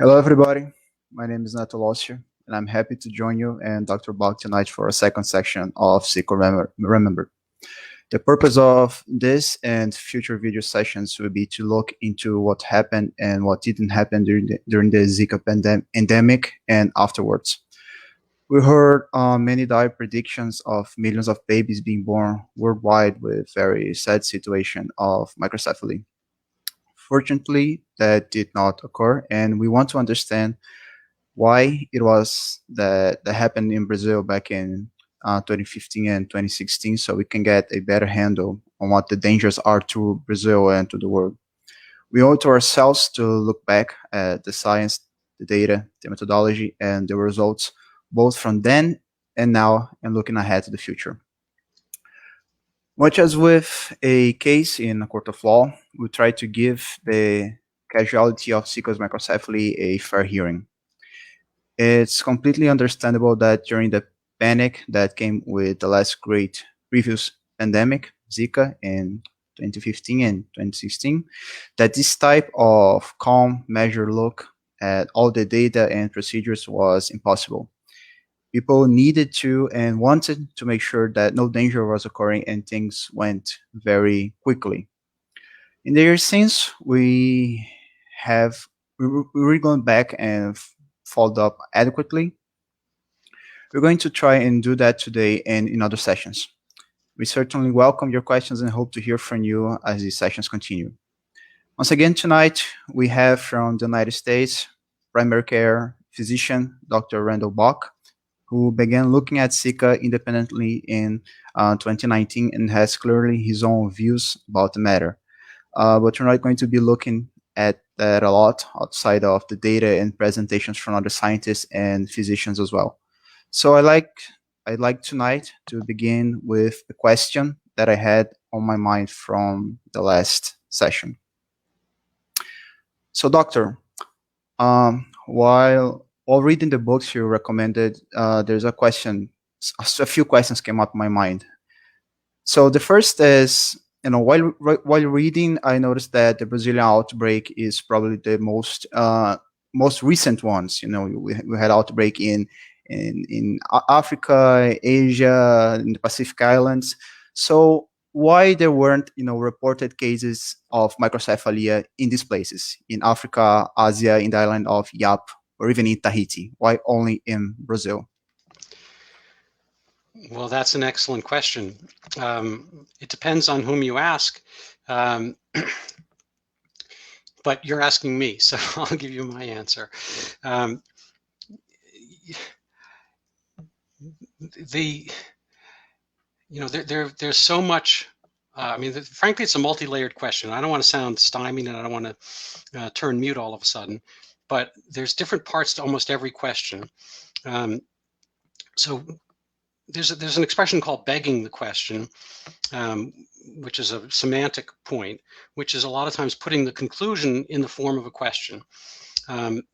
Hello, everybody. My name is Nato Lossia, and I'm happy to join you and Dr. Bach tonight for a second section of Zika Remember. The purpose of this and future video sessions will be to look into what happened and what didn't happen during the Zika pandemic and afterwards. We heard many dire predictions of millions of babies being born worldwide with very sad situation of microcephaly. Fortunately, that did not occur, and we want to understand why it was that happened in Brazil back in 2015 and 2016, so we can get a better handle on what the dangers are to Brazil and to the world. We owe it to ourselves to look back at the science, the data, the methodology, and the results, both from then and now, and looking ahead to the future. Much as with a case in a court of law, we try to give the casualty of Zika's microcephaly a fair hearing. It's completely understandable that during the panic that came with the last great previous pandemic, Zika, in 2015 and 2016, that this type of calm, measured look at all the data and procedures was impossible. People needed to and wanted to make sure that no danger was occurring and things went very quickly. In the years since, we're going back and followed up adequately. We're going to try and do that today and in other sessions. We certainly welcome your questions and hope to hear from you as these sessions continue. Once again, tonight, we have from the United States, primary care physician, Dr. Randall Bach, who began looking at Zika independently in 2019 and has clearly his own views about the matter. But we're not going to be looking at that a lot outside of the data and presentations from other scientists and physicians as well. So I'd like tonight to begin with a question that I had on my mind from the last session. So, doctor, while reading the books you recommended, there's a few questions came up in my mind. So the first is, while reading, I noticed that the Brazilian outbreak is probably the most recent ones. We had outbreak in Africa, Asia, in the Pacific Islands. So why there weren't reported cases of microcephaly in these places, in Africa, Asia, in the island of Yap, or even in Tahiti? Why only in Brazil? Well, that's an excellent question. It depends on whom you ask, but you're asking me, so I'll give you my answer. There's so much. Frankly, it's a multi-layered question. I don't want to sound stymied, and I don't want to turn mute all of a sudden. But there's different parts to almost every question. So there's an expression called begging the question, which is a semantic point, which is a lot of times putting the conclusion in the form of a question.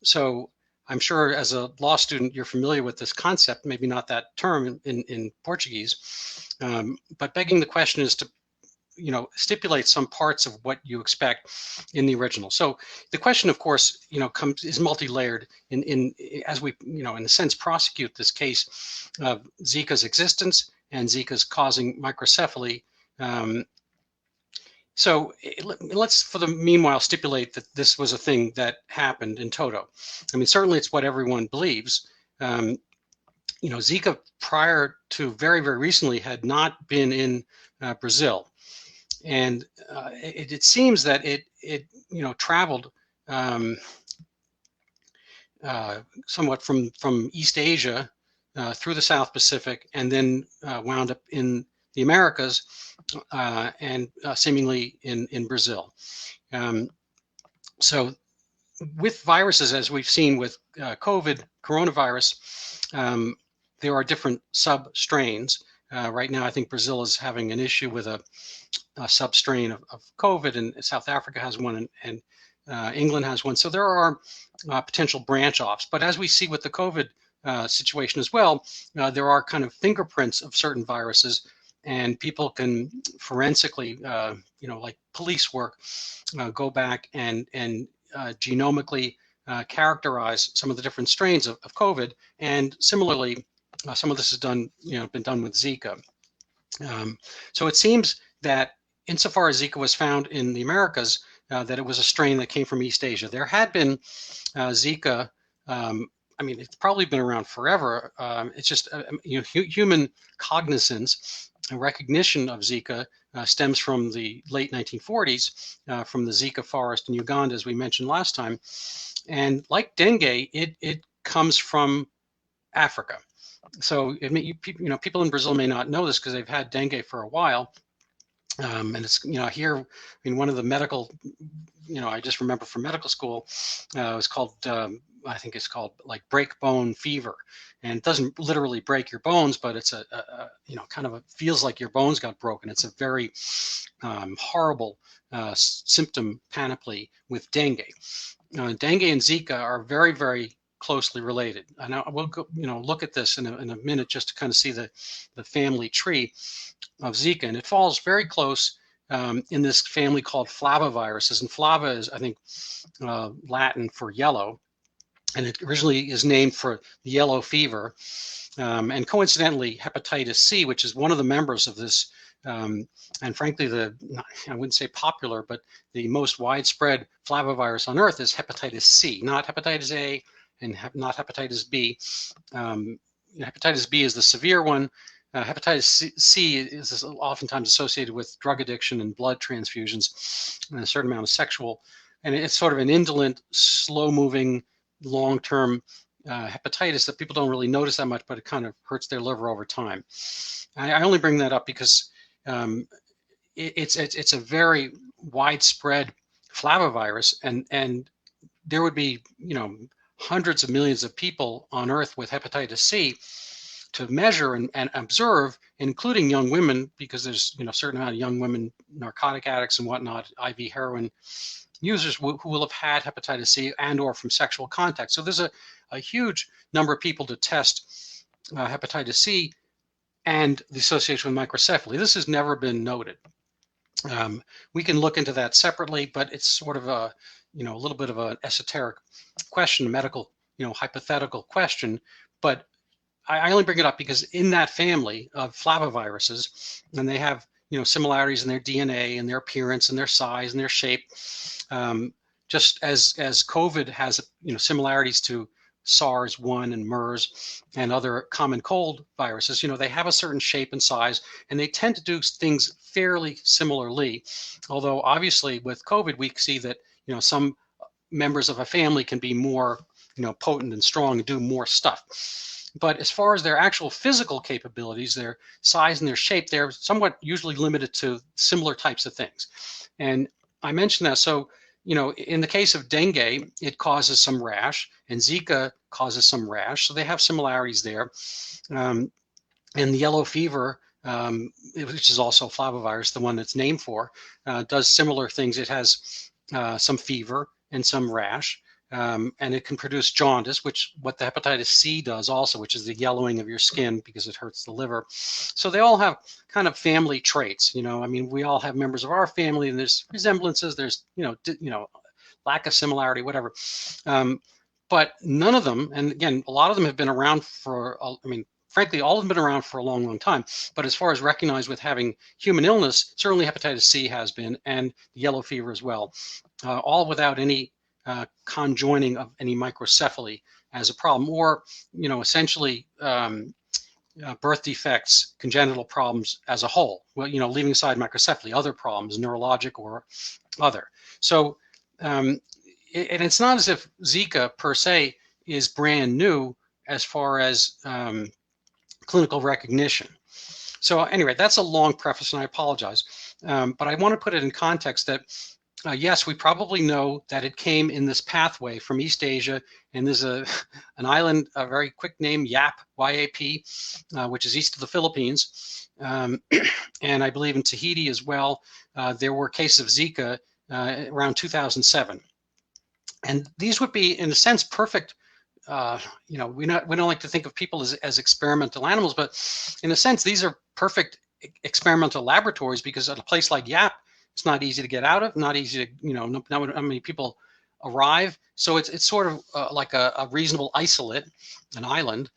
So I'm sure as a law student, you're familiar with this concept, maybe not that term in Portuguese, but begging the question is to stipulate some parts of what you expect in the original. So the question, of course, is multi-layered as we, in a sense, prosecute this case of Zika's existence and Zika's causing microcephaly. So let's, for the meanwhile, stipulate that this was a thing that happened in toto. Certainly it's what everyone believes. Zika prior to very, very recently had not been in Brazil. And it seems that it traveled somewhat from East Asia through the South Pacific, and then wound up in the Americas and seemingly in Brazil. So with viruses, as we've seen with coronavirus, there are different sub-strains. Right now, I think Brazil is having an issue with a substrain of COVID, and South Africa has one, and England has one. So there are potential branch offs. But as we see with the COVID situation as well, there are kind of fingerprints of certain viruses, and people can forensically, like police work, go back and genomically characterize some of the different strains of COVID. And similarly, some of this has been done with Zika. So it seems that insofar as Zika was found in the Americas, that it was a strain that came from East Asia. There had been Zika. I mean, it's probably been around forever. It's just human cognizance and recognition of Zika stems from the late 1940s, from the Zika forest in Uganda, as we mentioned last time. And like dengue, it comes from Africa. So people in Brazil may not know this because they've had dengue for a while. And it's, here, I mean, one of the medical, I just remember from medical school, it was called, I think it's called like break bone fever. And it doesn't literally break your bones, but it's feels like your bones got broken. It's a very horrible symptom panoply with dengue. Dengue and Zika are very, very closely related. And we'll go, look at this in a minute just to kind of see the family tree of Zika, and it falls very close in this family called flaviviruses. And flava is, I think, Latin for yellow, and it originally is named for the yellow fever. And coincidentally, hepatitis C, which is one of the members of this, and frankly, I wouldn't say popular, but the most widespread flavivirus on Earth is hepatitis C, not hepatitis A and not hepatitis B. Hepatitis B is the severe one. Hepatitis C is oftentimes associated with drug addiction and blood transfusions and a certain amount of sexual. And it's sort of an indolent, slow-moving, long-term hepatitis that people don't really notice that much, but it kind of hurts their liver over time. I only bring that up because it's a very widespread flavivirus, and there would be hundreds of millions of people on Earth with hepatitis C to measure and observe, including young women, because there's a certain amount of young women, narcotic addicts and whatnot, IV heroin users who will have had hepatitis C and or from sexual contact. So there's a huge number of people to test hepatitis C and the association with microcephaly. This has never been noted. We can look into that separately, but it's sort of a little bit of an esoteric question, a medical, hypothetical question. But I only bring it up because in that family of flaviviruses, and they have similarities in their DNA and their appearance and their size and their shape, just as COVID has similarities to SARS-1 and MERS and other common cold viruses. They have a certain shape and size, and they tend to do things fairly similarly. Although obviously with COVID, we see that some members of a family can be more potent and strong and do more stuff. But as far as their actual physical capabilities, their size and their shape, they're somewhat usually limited to similar types of things. And I mentioned that. So, in the case of dengue, it causes some rash, and Zika causes some rash. So they have similarities there. And the yellow fever, which is also flavivirus, the one that's named for, does similar things. It has some fever and some rash. And it can produce jaundice, what the hepatitis C does also, which is the yellowing of your skin because it hurts the liver. So they all have kind of family traits. We all have members of our family, and there's resemblances. There's lack of similarity, whatever. But none of them, and again, a lot of them have been around for. Frankly, all of them have been around for a long, long time. But as far as recognized with having human illness, certainly hepatitis C has been, and the yellow fever as well, all without any conjoining of any microcephaly as a problem, or essentially birth defects, congenital problems as a whole. Well, leaving aside microcephaly, other problems, neurologic or other. So, and it's not as if Zika per se is brand new as far as clinical recognition. So anyway, that's a long preface, and I apologize, but I want to put it in context that. Yes, we probably know that it came in this pathway from East Asia, and there's an island, a very quick name, Yap, Y-A-P, which is east of the Philippines, and I believe in Tahiti as well. There were cases of Zika around 2007, and these would be, in a sense, perfect. We don't like to think of people as experimental animals, but in a sense, these are perfect experimental laboratories, because at a place like Yap, it's not easy to get out of, not easy to, not many people arrive. So it's sort of like a reasonable isolate, an island,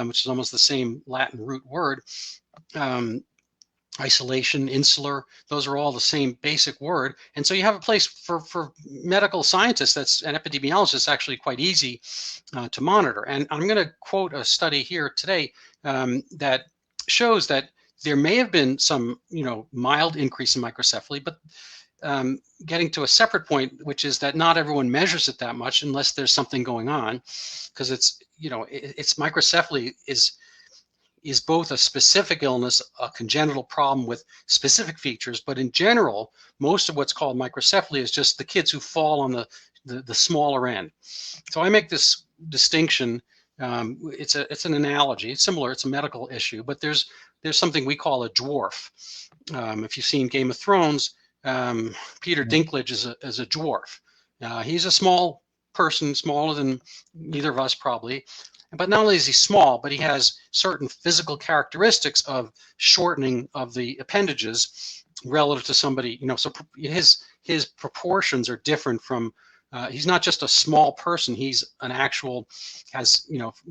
which is almost the same Latin root word. Isolation, insular, those are all the same basic word. And so you have a place for medical scientists that's an epidemiologist actually quite easy to monitor. And I'm going to quote a study here today that shows that there may have been some, mild increase in microcephaly, but getting to a separate point, which is that not everyone measures it that much unless there's something going on, because it's microcephaly is both a specific illness, a congenital problem with specific features, but in general, most of what's called microcephaly is just the kids who fall on the smaller end. So I make this distinction. It's an analogy. It's similar. It's a medical issue, but there's something we call a dwarf. If you've seen Game of Thrones, Peter Dinklage is a dwarf. He's a small person, smaller than either of us probably. But not only is he small, but he has certain physical characteristics of shortening of the appendages relative to somebody, so his proportions are different from, he's not just a small person, he's an actual, has,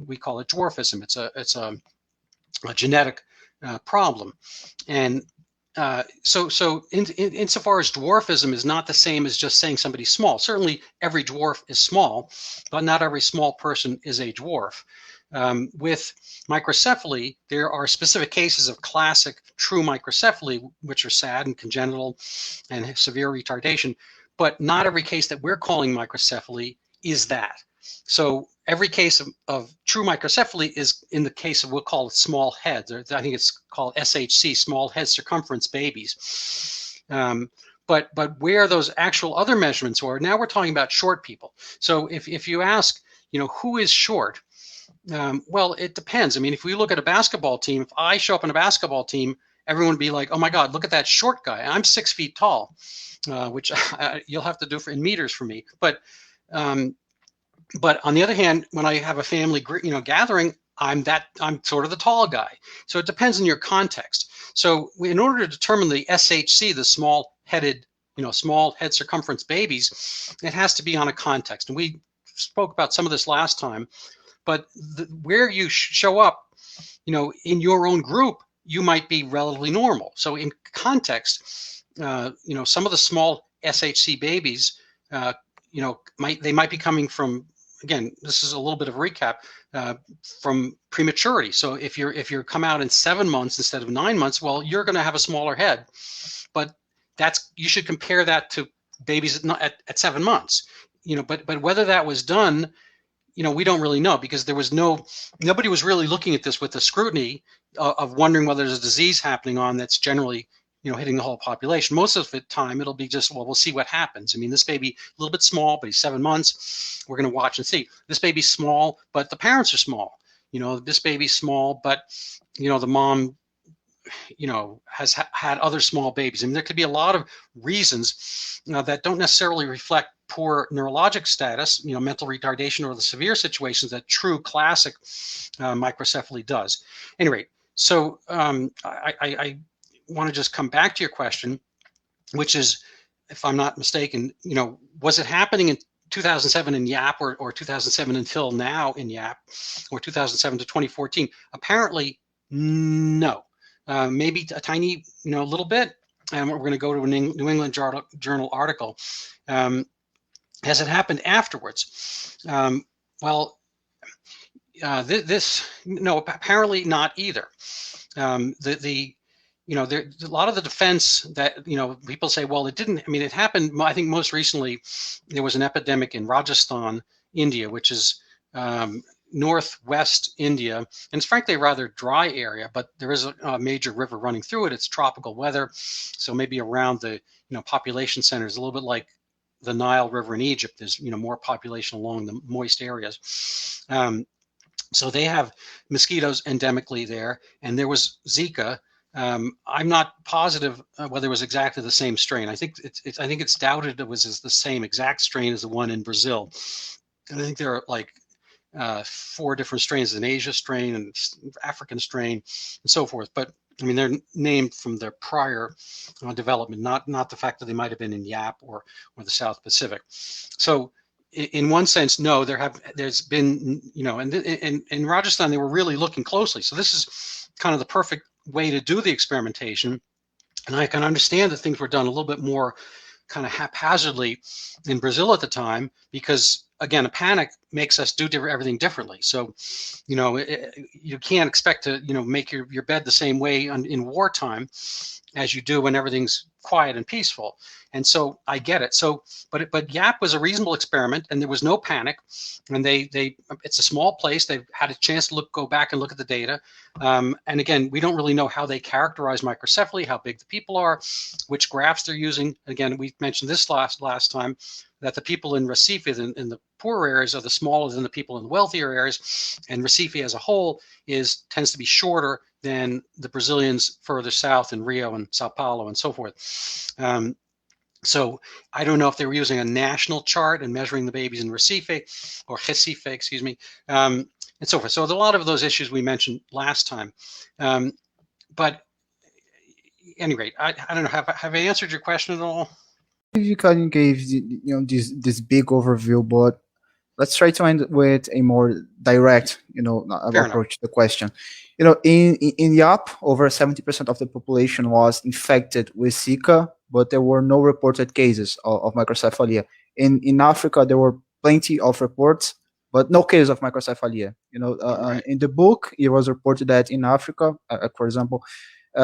we call it dwarfism. It's a genetic problem. And so insofar as dwarfism is not the same as just saying somebody's small. Certainly every dwarf is small, but not every small person is a dwarf. With microcephaly, there are specific cases of classic true microcephaly, which are sad and congenital and severe retardation, but not every case that we're calling microcephaly is that. So every case of true microcephaly is in the case of, we'll call it small heads, or I think it's called SHC, small head circumference babies. But where those actual other measurements are, now we're talking about short people. So if you ask, who is short? Well, it depends. I mean, if we look at a basketball team, if I show up in a basketball team, everyone would be like, oh my God, look at that short guy. I'm 6 feet tall, which you'll have to do in meters for me. But on the other hand, when I have a family, gathering, I'm sort of the tall guy. So it depends on your context. So in order to determine the SHC, the small-headed, small head circumference babies, it has to be on a context. And we spoke about some of this last time. But where you show up, in your own group, you might be relatively normal. So in context, some of the small SHC babies, they might be coming from, again, this is a little bit of a recap, from prematurity. So if you're come out in 7 months instead of 9 months, well, you're going to have a smaller head. But you should compare that to babies at 7 months. But whether that was done, we don't really know, because there was nobody was really looking at this with the scrutiny of wondering whether there's a disease happening on that's generally, hitting the whole population. Most of the time, it'll be just, well, we'll see what happens. I mean, this baby, a little bit small, but he's 7 months. We're going to watch and see. This baby's small, but the parents are small. This baby's small, but, the mom, has had other small babies. I mean, there could be a lot of reasons that don't necessarily reflect poor neurologic status, mental retardation, or the severe situations that true classic microcephaly does. Anyway, so I want to just come back to your question, which is, if I'm not mistaken, was it happening in 2007 in YAP or 2007 until now in YAP, or 2007 to 2014? Apparently, no. Maybe a tiny, little bit. And we're going to go to a New England Journal article. Has it happened afterwards? No, apparently not either. There's a lot of the defense that, people say, well, it didn't, it happened, I think most recently, there was an epidemic in Rajasthan, India, which is northwest India, and it's frankly a rather dry area, but there is a major river running through it. It's tropical weather, so maybe around the population centers, a little bit like the Nile River in Egypt. There's more population along the moist areas. So they have mosquitoes endemically there, and there was Zika. I'm not positive whether it was exactly the same strain. I think it's doubted it was the same exact strain as the one in Brazil. And I think there are like 4 different strains: an Asia strain, and African strain, and so forth. But they're named from their prior development, not the fact that they might have been in YAP or the South Pacific. So in one sense, no, there's been, and in Rajasthan, they were really looking closely. So this is kind of the perfect way to do the experimentation. And I can understand that things were done a little bit more kind of haphazardly in Brazil at the time, because again, a panic makes us do everything differently. So, you can't expect to, make your bed the same way in wartime as you do when everything's quiet and peaceful. And so I get it. So, but YAP was a reasonable experiment, and there was no panic. And it's a small place. They've had a chance to go back and look at the data. And again, we don't really know how they characterize microcephaly, how big the people are, which graphs they're using. Again, we mentioned this last time, that the people in Recife in the poorer areas are the smaller than the people in the wealthier areas, and Recife as a whole tends to be shorter than the Brazilians further south in Rio and Sao Paulo and so forth. So I don't know if they were using a national chart and measuring the babies in Recife, excuse me, and so forth. So there's a lot of those issues we mentioned last time. But at any rate, I don't know, have I answered your question at all? You kind of gave this big overview, but let's try to end with a more direct approach to the question. In YAP, over 70% of the population was infected with Zika, but there were no reported cases of microcephaly. In Africa, there were plenty of reports, but no case of microcephaly. Right. In the book, it was reported that in Africa, for example,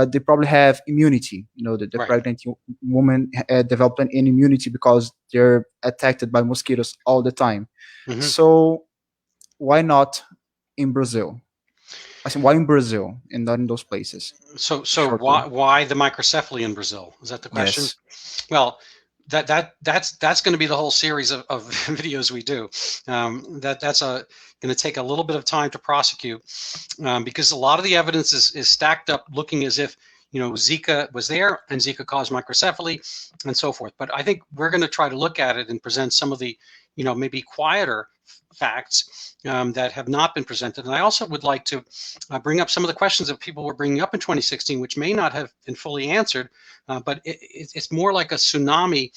they probably have immunity. The Right. pregnant woman developed an immunity because they're attacked by mosquitoes all the time. Mm-hmm. So why not in Brazil? I said, why in Brazil and not in those places? So why the microcephaly in Brazil? Is that the question? Yes. Well, that's going to be the whole series of videos we do. That's going to take a little bit of time to prosecute, because a lot of the evidence is stacked up, looking as if Zika was there and Zika caused microcephaly and so forth. But I think we're going to try to look at it and present some of the maybe quieter facts that have not been presented. And I also would like to bring up some of the questions that people were bringing up in 2016, which may not have been fully answered, but it's more like a tsunami,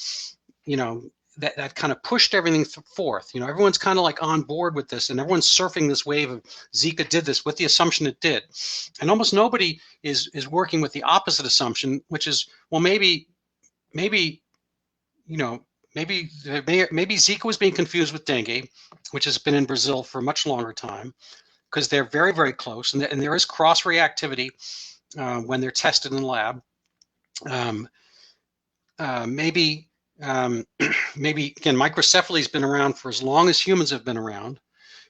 that kind of pushed everything forth. Everyone's kind of like on board with this, and everyone's surfing this wave of Zika did this with the assumption it did. And almost nobody is working with the opposite assumption, which is, well, maybe Zika was being confused with dengue, which has been in Brazil for a much longer time, because they're very, very close, and there is cross-reactivity when they're tested in the lab. Maybe again, microcephaly has been around for as long as humans have been around,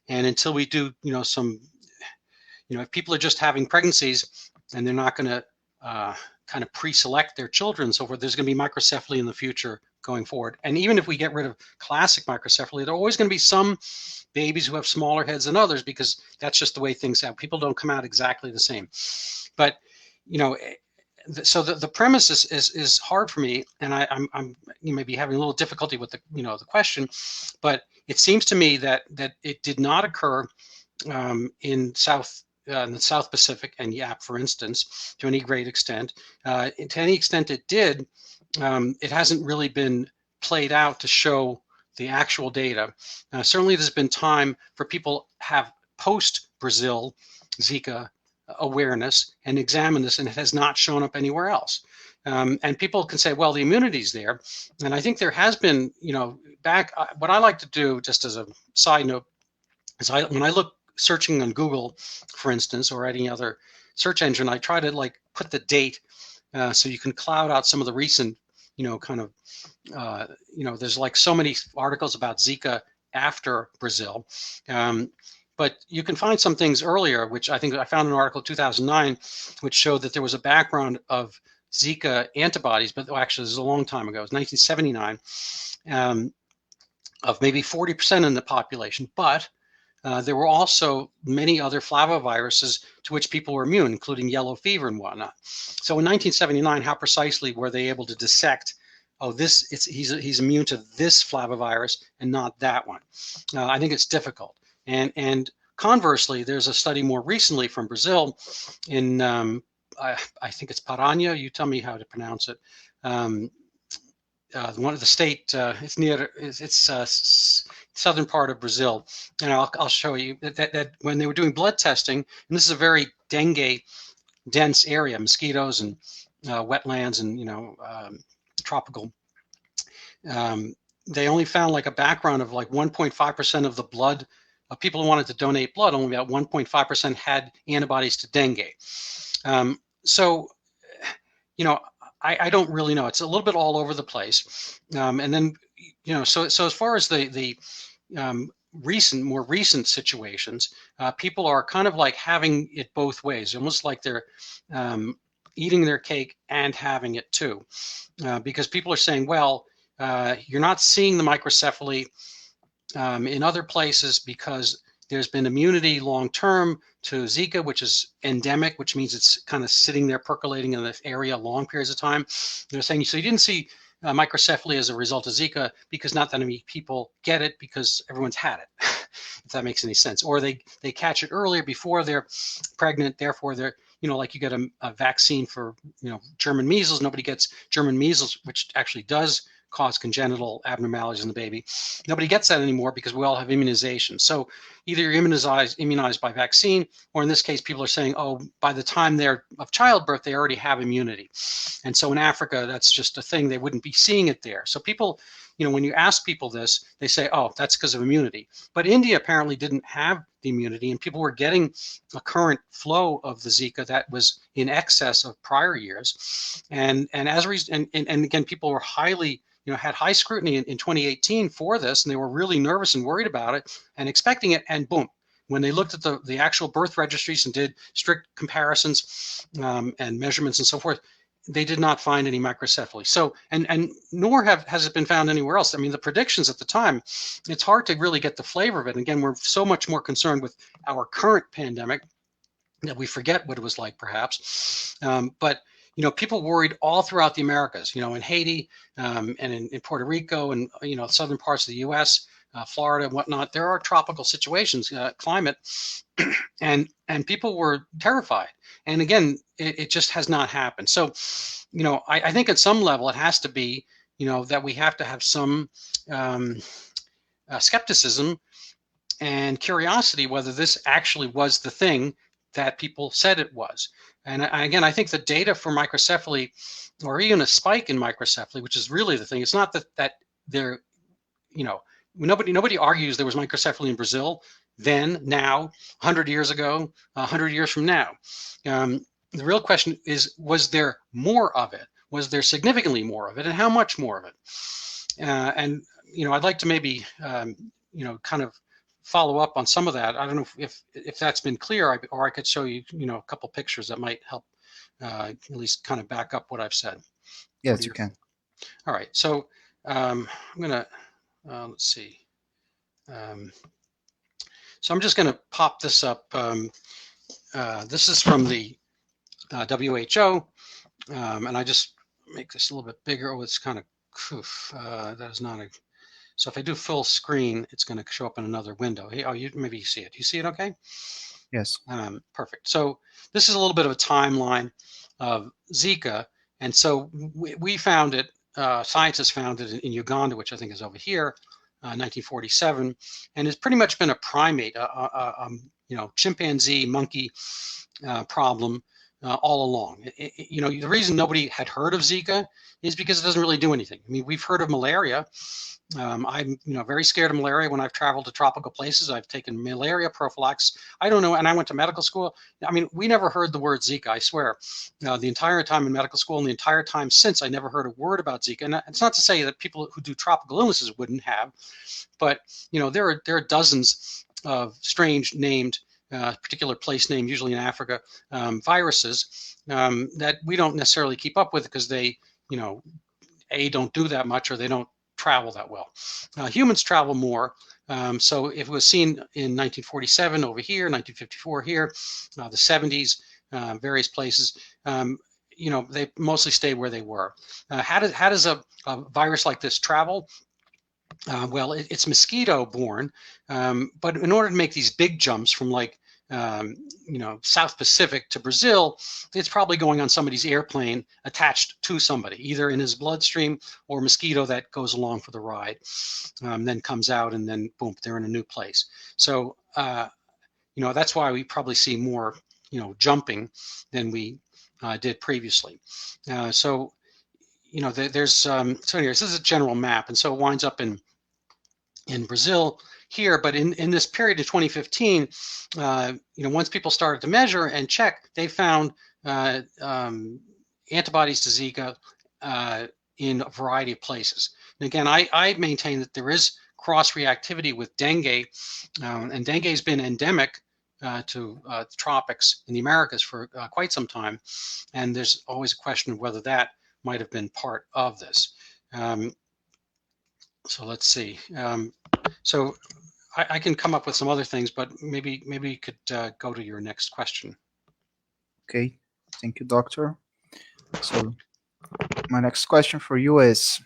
and until we do, if people are just having pregnancies and they're not going to kind of pre-select their children, so forth, there's going to be microcephaly in the future going forward. And even if we get rid of classic microcephaly, there are always going to be some babies who have smaller heads than others, because that's just the way things happen. People don't come out exactly the same. But so the premise is hard for me, and I'm you may be having a little difficulty with the question, but it seems to me that it did not occur in the South Pacific and YAP, for instance, to any great extent. To any extent it did, it hasn't really been played out to show the actual data. Certainly there's been time for people have post-Brazil Zika awareness and examine this, and it has not shown up anywhere else. And people can say, well, the immunity's there. And I think there has been, what I like to do, just as a side note, is when I look searching on Google, for instance, or any other search engine, I try to put the date, so you can cloud out some of the recent, there's so many articles about Zika after Brazil. But you can find some things earlier, which I think I found an article in 2009, which showed that there was a background of Zika antibodies, but actually this is a long time ago, it was 1979, of maybe 40% in the population. But there were also many other flaviviruses to which people were immune, including yellow fever and whatnot. So in 1979, how precisely were they able to dissect, he's immune to this flavivirus and not that one? I think it's difficult. And conversely, there's a study more recently from Brazil in, I think it's Paranha, you tell me how to pronounce it. One of the state, it's southern part of Brazil. And I'll show you that when they were doing blood testing, and this is a very dengue dense area, mosquitoes and wetlands and tropical. They only found like a background of like 1.5% of the blood of people who wanted to donate blood. Only about 1.5% had antibodies to dengue. So, I don't really know. It's a little bit all over the place. And then, so as far as the more recent situations, people are kind of like having it both ways, almost like they're eating their cake and having it too, because people are saying, well, you're not seeing the microcephaly in other places because there's been immunity long-term to Zika, which is endemic, which means it's kind of sitting there percolating in the area long periods of time. They're saying, so you didn't see microcephaly as a result of Zika because not that many people get it because everyone's had it, if that makes any sense. Or they catch it earlier before they're pregnant, therefore they're, like you get a vaccine for, German measles. Nobody gets German measles, which actually does cause congenital abnormalities in the baby. Nobody gets that anymore because we all have immunization. So either you're immunized by vaccine, or in this case, people are saying, oh, by the time they're of childbirth, they already have immunity. And so in Africa, that's just a thing. They wouldn't be seeing it there. So people, when you ask people this, they say, oh, that's because of immunity. But India apparently didn't have the immunity, and people were getting a current flow of the Zika that was in excess of prior years. And as a reason, and again, people were highly had high scrutiny in 2018 for this, and they were really nervous and worried about it and expecting it, and boom, when they looked at the actual birth registries and did strict comparisons and measurements and so forth, they did not find any microcephaly. So, and nor has it been found anywhere else. I mean, the predictions at the time, it's hard to really get the flavor of it. And again, we're so much more concerned with our current pandemic that we forget what it was like, perhaps. But people worried all throughout the Americas, in Haiti and in Puerto Rico and, southern parts of the U.S., Florida and whatnot. There are tropical situations, climate, and people were terrified. And again, it just has not happened. So, I think at some level it has to be, that we have to have some skepticism and curiosity whether this actually was the thing that people said it was. And again, I think the data for microcephaly, or even a spike in microcephaly, which is really the thing, it's not that there, nobody argues there was microcephaly in Brazil then, now, 100 years ago, 100 years from now. The real question is, was there more of it? Was there significantly more of it, and how much more of it? And I'd like to maybe kind of follow up on some of that. I don't know if that's been clear, or I could show you, a couple pictures that might help at least kind of back up what I've said. Yes, you can. All right. So I'm gonna let's see. So I'm just gonna pop this up. This is from the WHO, and I just make this a little bit bigger. Oh, it's kind of that is not a. So if I do full screen, it's going to show up in another window. Hey, maybe you see it. You see it okay? Yes. Perfect. So this is a little bit of a timeline of Zika. And so we found it, scientists found it in Uganda, which I think is over here, 1947, and it's pretty much been a primate, chimpanzee, monkey problem all along. The reason nobody had heard of Zika is because it doesn't really do anything. I mean, we've heard of malaria. I'm very scared of malaria when I've traveled to tropical places. I've taken malaria prophylaxis. I don't know, and I went to medical school. I mean, we never heard the word Zika, I swear. The entire time in medical school and the entire time since, I never heard a word about Zika. And it's not to say that people who do tropical illnesses wouldn't have, but there are dozens of strange named, particular place name, usually in Africa, viruses that we don't necessarily keep up with because they, don't do that much, or they don't travel that well. Humans travel more. So if it was seen in 1947 over here, 1954 here, the 70s, various places, they mostly stay where they were. How does a virus like this travel? Well, it's mosquito borne, but in order to make these big jumps from like South Pacific to Brazil, it's probably going on somebody's airplane attached to somebody, either in his bloodstream or mosquito that goes along for the ride, then comes out, and then boom, they're in a new place. So that's why we probably see more jumping than we did previously. So there's so anyways, this is a general map, and so it winds up in Brazil here, but in this period of 2015, once people started to measure and check, they found antibodies to Zika in a variety of places. And again, I maintain that there is cross-reactivity with dengue, and dengue has been endemic to the tropics in the Americas for quite some time, and there's always a question of whether that might have been part of this. So let's see. So I can come up with some other things, but maybe you could go to your next question. Okay, thank you, doctor. So my next question for you is,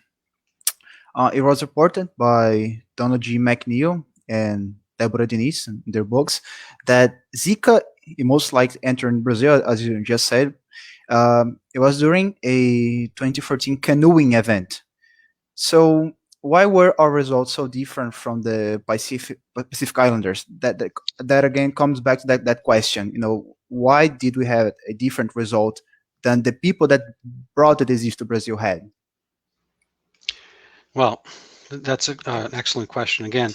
it was reported by Donald G. McNeil and Deborah Diniz in their books that Zika most likely entered Brazil, as you just said. It was during a 2014 canoeing event. So why were our results so different from the Pacific Islanders? That again comes back to that question. Why did we have a different result than the people that brought the disease to Brazil had? Well, that's an excellent question again.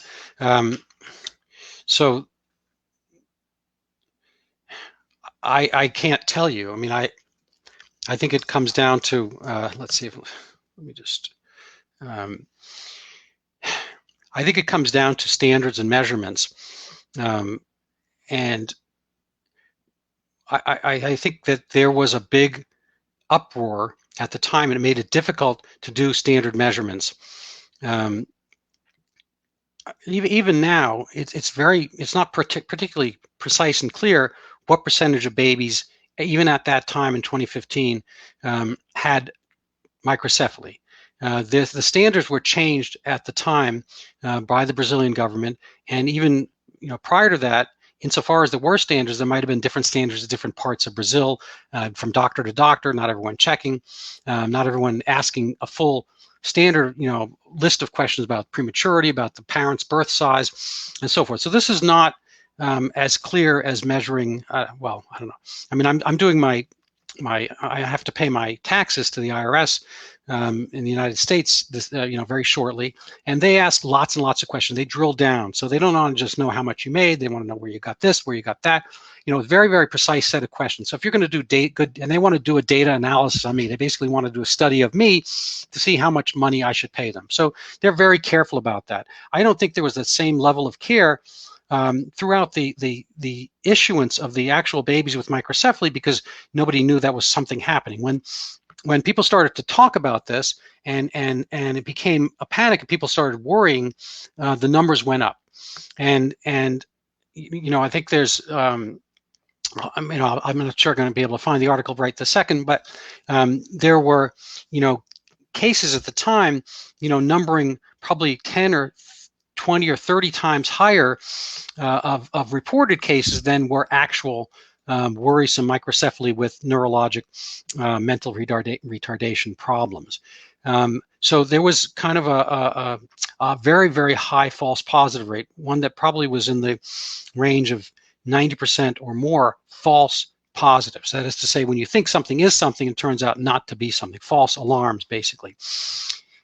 So I can't tell you. I mean, I think it comes down to let's see if let me just. I think it comes down to standards and measurements, and I think that there was a big uproar at the time, and it made it difficult to do standard measurements. Even now, it's not particularly precise and clear what percentage of babies, even at that time in 2015, had microcephaly. The standards were changed at the time by the Brazilian government, and even prior to that, insofar as there were standards, there might have been different standards in different parts of Brazil, from doctor to doctor. Not everyone checking, not everyone asking a full standard list of questions about prematurity, about the parent's birth size, and so forth. So this is not as clear as measuring. Well, I don't know. I mean, I'm doing I have to pay my taxes to the IRS in the United States, very shortly, and they ask lots and lots of questions. They drill down, so they don't want to just know how much you made. They want to know where you got this, where you got that. A very, very precise set of questions. So if you're going to do and they want to do a data analysis on me, they basically want to do a study of me to see how much money I should pay them. So they're very careful about that. I don't think there was the same level of care throughout the issuance of the actual babies with microcephaly, because nobody knew that was something happening. When people started to talk about this and it became a panic and people started worrying, the numbers went up. And I think there's I'm not sure going to be able to find the article right this second, but there were cases at the time numbering probably 10 or 20 or 30 times higher of reported cases than were actual worrisome microcephaly with neurologic mental retardation problems. So there was kind of a very, very high false positive rate, one that probably was in the range of 90% or more false positives. That is to say, when you think something is something, it turns out not to be something. False alarms, basically.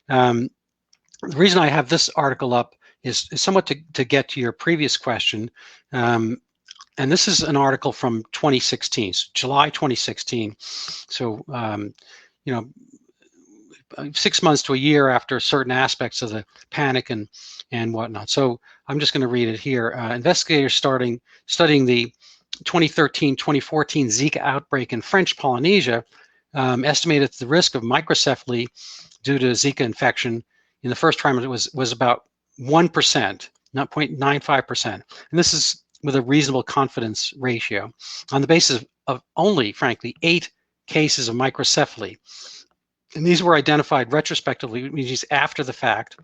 The reason I have this article up is somewhat to get to your previous question. And this is an article from 2016, so July 2016. So, 6 months to a year after certain aspects of the panic and whatnot. So I'm just going to read it here. Investigators studying the 2013-2014 Zika outbreak in French Polynesia estimated the risk of microcephaly due to Zika infection in the first trimester was about 1%, not 0.95%. And this is with a reasonable confidence ratio on the basis of only, frankly, 8 cases of microcephaly. And these were identified retrospectively, which means after the fact,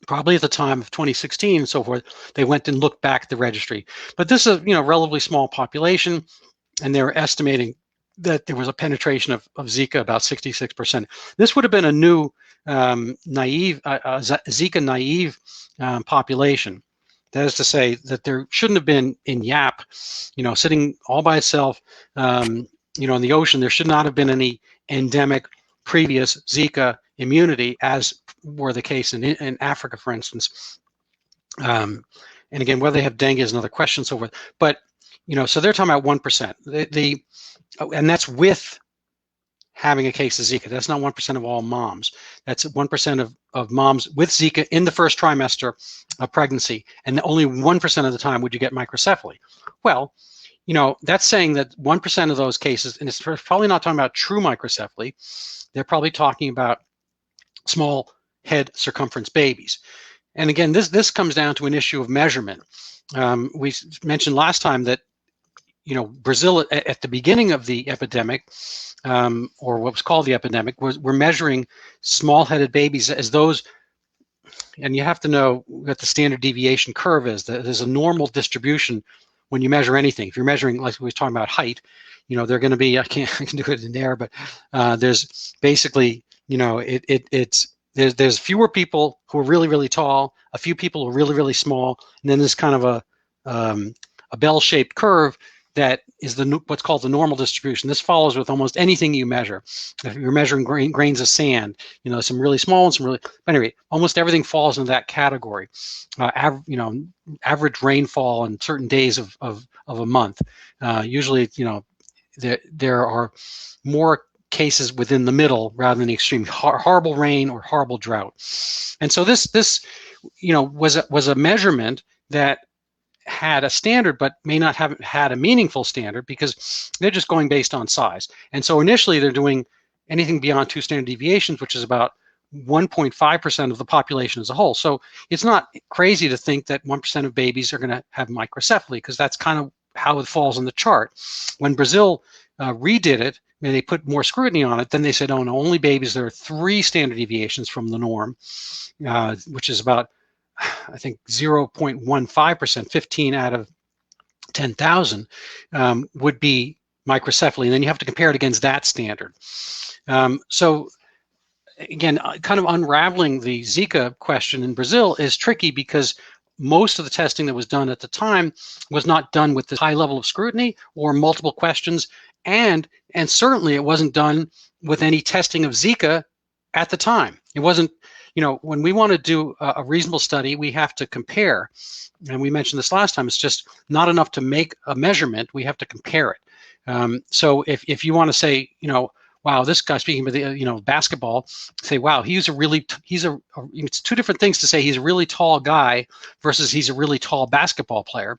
probably at the time of 2016 and so forth, they went and looked back at the registry. But this is a relatively small population, and they're estimating that there was a penetration of Zika about 66%. This would have been a new naive, Zika naive population. That is to say that there shouldn't have been in Yap, sitting all by itself, in the ocean. There should not have been any endemic previous Zika immunity, as were the case in Africa, for instance. And again, whether they have dengue is another question, so forth. But so they're talking about 1%. And that's with having a case of Zika. That's not 1% of all moms. That's 1% of moms with Zika in the first trimester of pregnancy, and only 1% of the time would you get microcephaly. Well, that's saying that 1% of those cases, and it's probably not talking about true microcephaly. They're probably talking about small head circumference babies. And again, this comes down to an issue of measurement. We mentioned last time that Brazil at the beginning of the epidemic, or what was called the epidemic, we're measuring small-headed babies as those, and you have to know what the standard deviation curve is. There's a normal distribution when you measure anything. If you're measuring, like we were talking about height, they're going to be, I can do it in there, but there's basically, there's fewer people who are really, really tall, a few people who are really, really small, and then there's kind of a bell-shaped curve that is what's called the normal distribution. This follows with almost anything you measure. If you're measuring grains of sand, some really small ones, some really, but anyway, almost everything falls into that category. Average rainfall on certain days of a month. Usually, there are more cases within the middle rather than the extreme horrible rain or horrible drought. And so this was a measurement that had a standard, but may not have had a meaningful standard because they're just going based on size. And so initially they're doing anything beyond 2 standard deviations, which is about 1.5% of the population as a whole. So it's not crazy to think that 1% of babies are going to have microcephaly, because that's kind of how it falls on the chart. When Brazil redid it, and they put more scrutiny on it, then they said, oh no, only babies that are 3 standard deviations from the norm, which is about, I think, 0.15%, 15 out of 10,000 would be microcephaly. And then you have to compare it against that standard. So again, kind of unraveling the Zika question in Brazil is tricky, because most of the testing that was done at the time was not done with the high level of scrutiny or multiple questions, and certainly it wasn't done with any testing of Zika at the time. It wasn't, when we want to do a reasonable study, we have to compare. And we mentioned this last time, it's just not enough to make a measurement, we have to compare it. So if you want to say, wow, this guy, speaking of the, basketball, say, wow, it's 2 different things to say he's a really tall guy versus he's a really tall basketball player.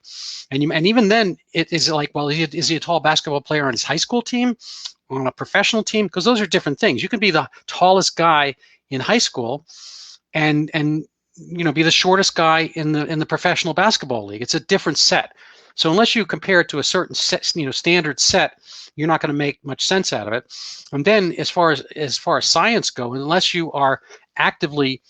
And even then, it is like, well, is he a tall basketball player on his high school team, on a professional team? Because those are different things. You can be the tallest guy in high school and be the shortest guy in the professional basketball league. It's a different set. So unless you compare it to a certain set, standard set, you're not going to make much sense out of it. And then as far as science goes, unless you are actively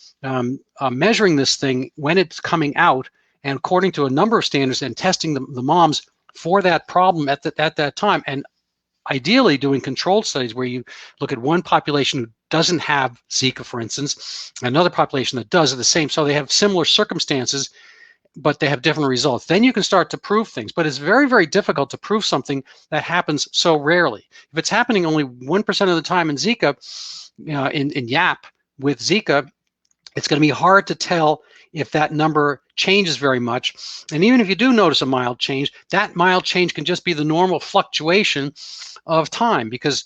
measuring this thing when it's coming out, and according to a number of standards, and testing the moms for that problem at that time, and ideally doing controlled studies where you look at one population who doesn't have Zika, for instance, another population that does, are the same, so they have similar circumstances, but they have different results. Then you can start to prove things. But it's very, very difficult to prove something that happens so rarely. If it's happening only 1% of the time in Zika, in Yap with Zika, it's going to be hard to tell if that number changes very much. And even if you do notice a mild change, that mild change can just be the normal fluctuation of time, because,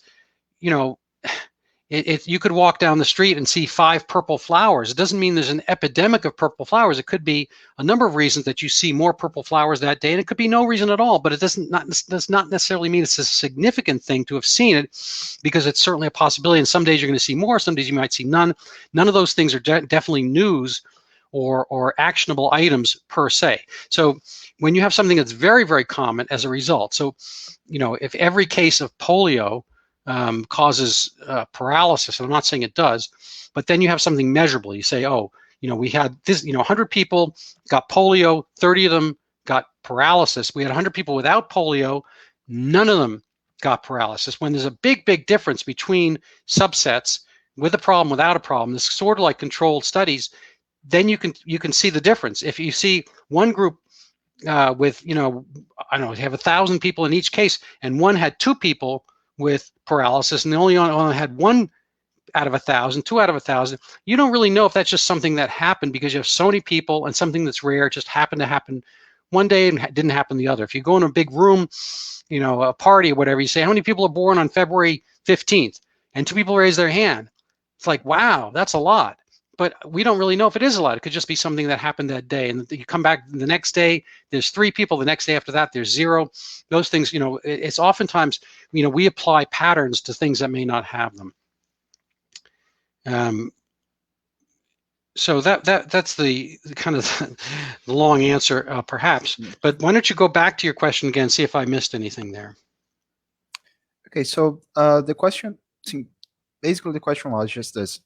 you could walk down the street and see 5 purple flowers. It doesn't mean there's an epidemic of purple flowers. It could be a number of reasons that you see more purple flowers that day, and it could be no reason at all, but it does not necessarily mean it's a significant thing to have seen it, because it's certainly a possibility, and some days you're going to see more, some days you might see none. None of those things are definitely news or actionable items per se. So when you have something that's very, very common as a result, so if every case of polio causes paralysis, I'm not saying it does, but then you have something measurable. You say, oh, We had this, 100 people got polio, 30 of them got paralysis. We had 100 people without polio, none of them got paralysis. When there's a big, big difference between subsets with a problem, without a problem, this sort of like controlled studies, then you can see the difference. If you see one group with, I don't know, you have 1,000 people in each case, and one had 2 people with paralysis, and they only had 1 out of 1,000, 2 out of 1,000, you don't really know if that's just something that happened because you have so many people, and something that's rare just happened to happen one day and didn't happen the other. If you go in a big room, a party or whatever, you say, how many people are born on February 15th? And 2 people raise their hand. It's like, wow, that's a lot. But we don't really know if it is a lot. It could just be something that happened that day. And you come back the next day, there's 3 people. The next day after that, there's 0. Those things, it's oftentimes, we apply patterns to things that may not have them. So that's the kind of the long answer, perhaps. But why don't you go back to your question again, see if I missed anything there. Okay, so the question, basically the question was just this.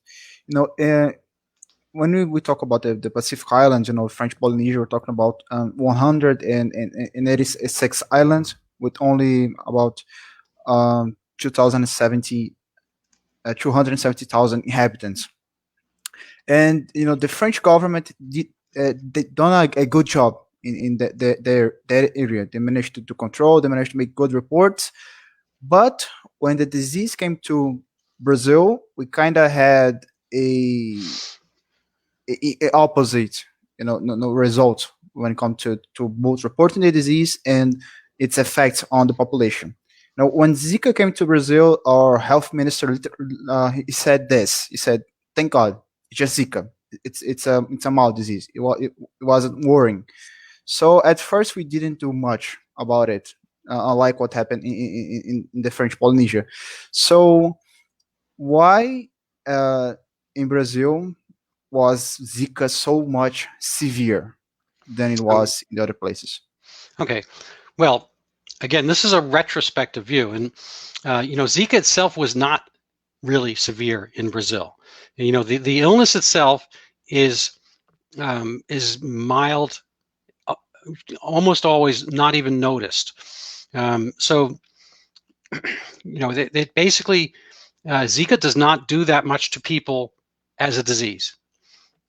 When we talk about the Pacific Islands, French Polynesia, we're talking about 186 islands with only about 270,000 inhabitants. And the French government did they done a good job in their area. They managed to control. They managed to make good reports. But when the disease came to Brazil, we kind of had a opposite, no results when it comes to both reporting the disease and its effects on the population. Now, when Zika came to Brazil, our health minister he said this. He said, "Thank God, it's just Zika. It's a mild disease. It wasn't worrying." So at first we didn't do much about it, unlike what happened in the French Polynesia. So why in Brazil was Zika so much severe than it was in the other places? Okay, well, again, this is a retrospective view, and Zika itself was not really severe in Brazil. The illness itself is mild, almost always not even noticed. So they basically Zika does not do that much to people as a disease.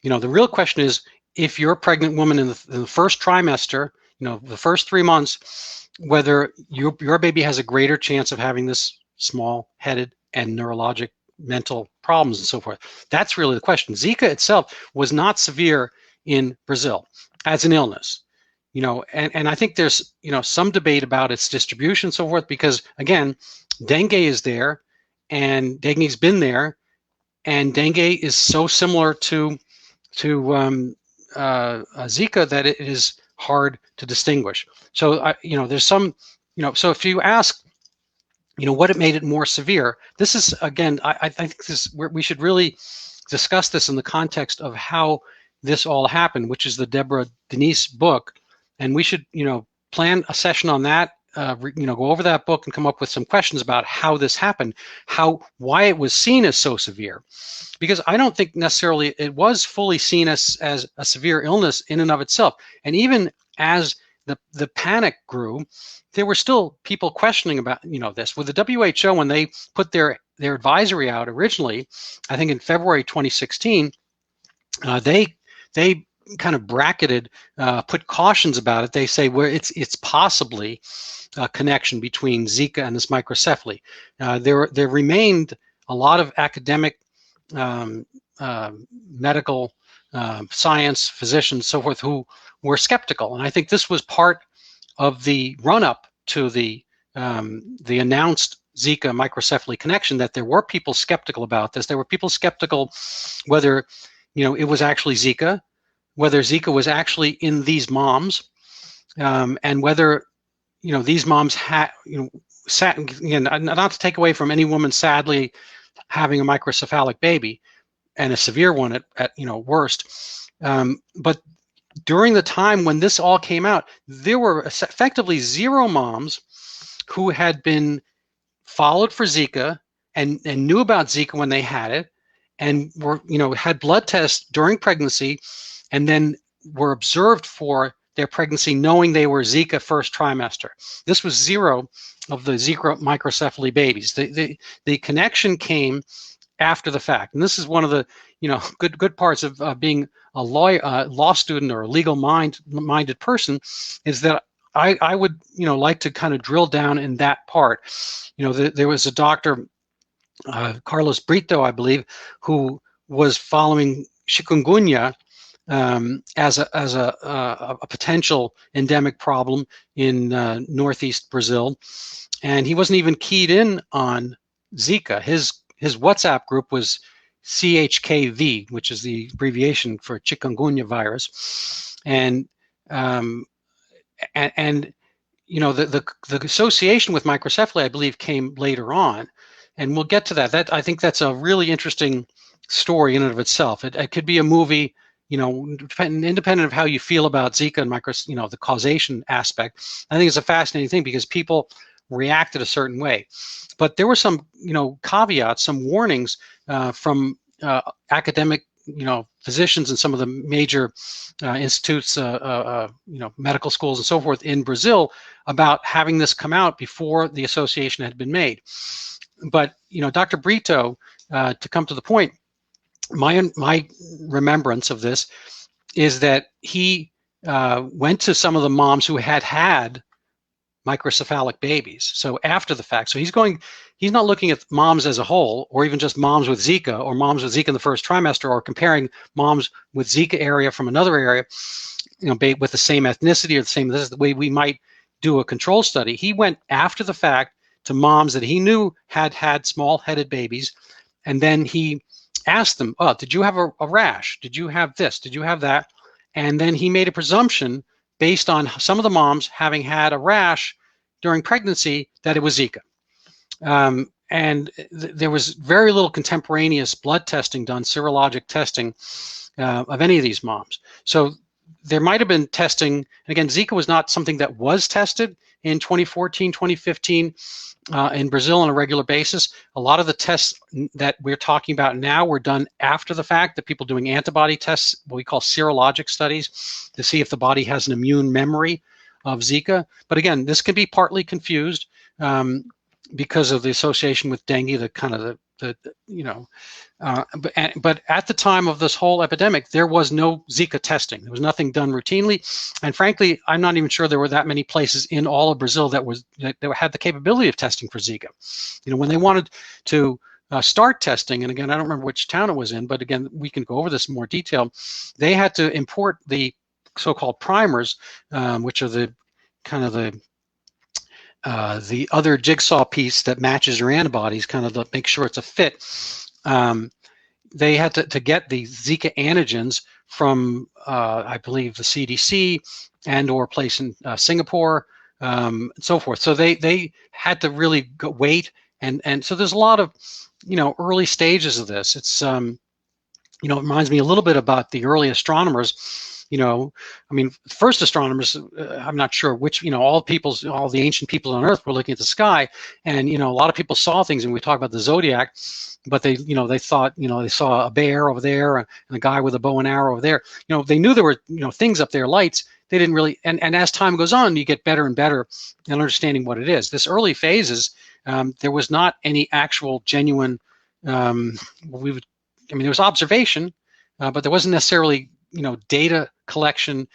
The real question is, if you're a pregnant woman in the first trimester, the first 3 months, whether your baby has a greater chance of having this small-headed and neurologic mental problems and so forth. That's really the question. Zika itself was not severe in Brazil as an illness. And I think there's some debate about its distribution and so forth, because again, dengue is there, and dengue's been there, and dengue is so similar to Zika that it is hard to distinguish. So there's some, so if you ask, what it made it more severe, this is, again, I think we should really discuss this in the context of how this all happened, which is the Deborah Denise book, and we should plan a session on that. Go over that book and come up with some questions about how this happened, why it was seen as so severe, because I don't think necessarily it was fully seen as a severe illness in and of itself. And even as the panic grew, there were still people questioning about this. With the WHO, when they put their advisory out originally, I think in February 2016, they kind of bracketed, put cautions about it. They say where it's possibly a connection between Zika and this microcephaly. There remained a lot of academic, medical science, physicians, so forth, who were skeptical, and I think this was part of the run-up to the announced Zika microcephaly connection, that there were people skeptical about this. There were people skeptical whether it was actually Zika, whether Zika was actually in these moms, and whether these moms had not to take away from any woman sadly having a microcephalic baby, and a severe one at worst, but during the time when this all came out, there were effectively 0 moms who had been followed for Zika and knew about Zika when they had it, and were, had blood tests during pregnancy, and then were observed for their pregnancy knowing they were Zika first trimester. This was 0 of the Zika microcephaly babies. The connection came after the fact, and this is one of the good parts of being a law student or a legal minded person, is that I would like to kind of drill down in that part. There was a doctor, Carlos Brito, I believe, who was following chikungunya as a potential endemic problem in northeast Brazil, and he wasn't even keyed in on Zika. His WhatsApp group was ZIKV, which is the abbreviation for chikungunya virus, and the association with microcephaly, I believe, came later on, and we'll get to that. I think that's a really interesting story in and of itself. It could be a movie, independent of how you feel about Zika and the causation aspect. I think it's a fascinating thing because people reacted a certain way. But there were some, caveats, some warnings from academic, physicians in some of the major institutes, medical schools and so forth in Brazil about having this come out before the association had been made. But, Dr. Brito, to come to the point, my remembrance of this is that he went to some of the moms who had microcephalic babies. So after the fact, so he's not looking at moms as a whole, or even just moms with Zika, or moms with Zika in the first trimester, or comparing moms with Zika area from another area, with the same ethnicity or the same, this is the way we might do a control study. He went after the fact to moms that he knew had small-headed babies, and then he asked them, did you have a rash? Did you have this? Did you have that? And then he made a presumption based on some of the moms having had a rash during pregnancy that it was Zika. And there was very little contemporaneous blood testing done, serologic testing of any of these moms. So there might have been testing, and again, Zika was not something that was tested in 2014, 2015 in Brazil on a regular basis. A lot of the tests that we're talking about now were done after the fact, that people doing antibody tests, what we call serologic studies, to see if the body has an immune memory of Zika. But again, this can be partly confused because of the association with dengue, but at the time of this whole epidemic, there was no Zika testing. There was nothing done routinely, and frankly, I'm not even sure there were that many places in all of Brazil that had the capability of testing for Zika. When they wanted to start testing, and again, I don't remember which town it was in, but again, we can go over this in more detail. They had to import the so-called primers, which are the other jigsaw piece that matches your antibodies, kind of to make sure it's a fit. They had to get the Zika antigens from, I believe, the CDC and or place in Singapore, and so forth. So they had to really wait, and so there's a lot of early stages of this. It's it reminds me a little bit about the early astronomers. First astronomers, I'm not sure which, all the ancient people on Earth were looking at the sky, and, a lot of people saw things, and we talk about the zodiac, but they thought, they saw a bear over there and a guy with a bow and arrow over there. They knew there were, things up there, lights. They didn't really, and as time goes on, you get better and better in understanding what it is. This early phases, there was not any actual genuine, there was observation, but there wasn't necessarily, data collection,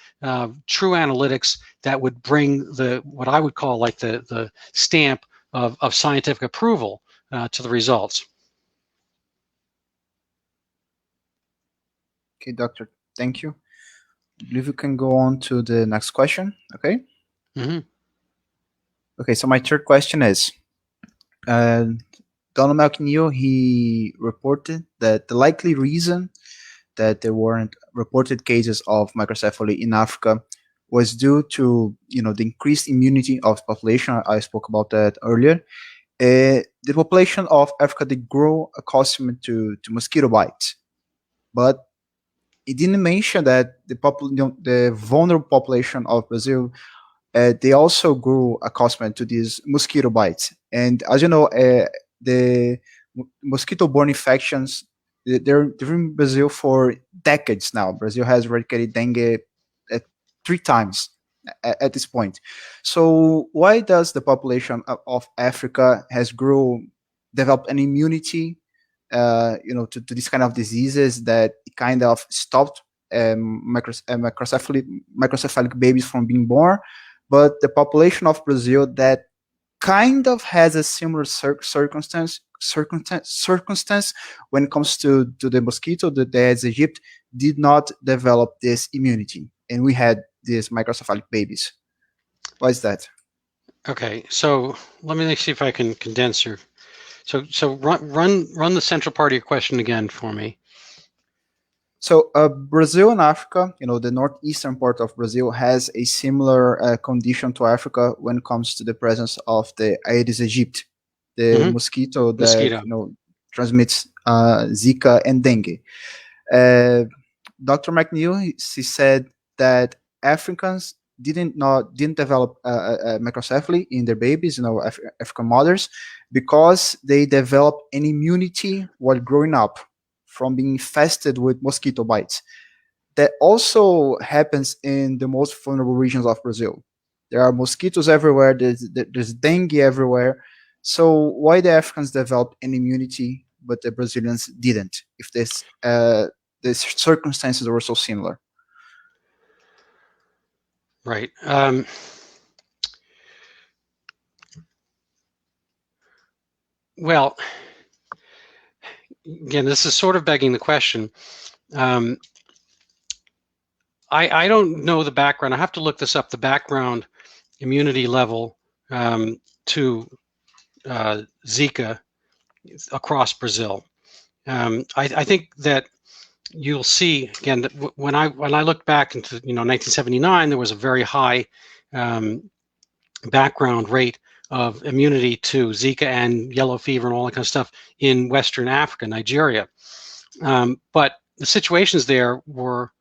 true analytics that would bring what I would call like the stamp of scientific approval to the results. Okay, doctor, thank you. I believe we can go on to the next question, okay? Mm-hmm. Okay, so my third question is, Donald McNeil, he reported that the likely reason that there weren't reported cases of microcephaly in Africa was due to the increased immunity of the population. I spoke about that earlier. The population of Africa, they grow accustomed to mosquito bites, but it didn't mention that the vulnerable population of Brazil, they also grew accustomed to these mosquito bites. And as you know, the mosquito-borne infections, They're in Brazil for decades now. Brazil has eradicated dengue 3 times at this point. So why does the population of Africa has developed an immunity, to this kind of diseases that kind of stopped microcephalic babies from being born, but the population of Brazil that kind of has a similar circumstance when it comes to the mosquito, the Aedes aegypti did not develop this immunity, and we had these microcephalic babies. Why is that? Okay, so let me see if I can condense your. So run the central part of your question again for me. So Brazil and Africa, the northeastern part of Brazil has a similar condition to Africa when it comes to the presence of the Aedes aegypti, the mosquito that transmits Zika and dengue. Dr. McNeil, he said that Africans didn't develop microcephaly in their babies, African mothers, because they developed an immunity while growing up from being infested with mosquito bites. That also happens in the most vulnerable regions of Brazil. There are mosquitoes everywhere. There's dengue everywhere. So why the Africans developed an immunity, but the Brazilians didn't? If the circumstances were so similar. Right. Well, again, this is sort of begging the question. I don't know the background. I have to look this up, the background immunity level to Zika across Brazil. I think that you'll see, again, that when I looked back into 1979, there was a very high background rate of immunity to Zika and yellow fever and all that kind of stuff in Western Africa, Nigeria. But the situations there were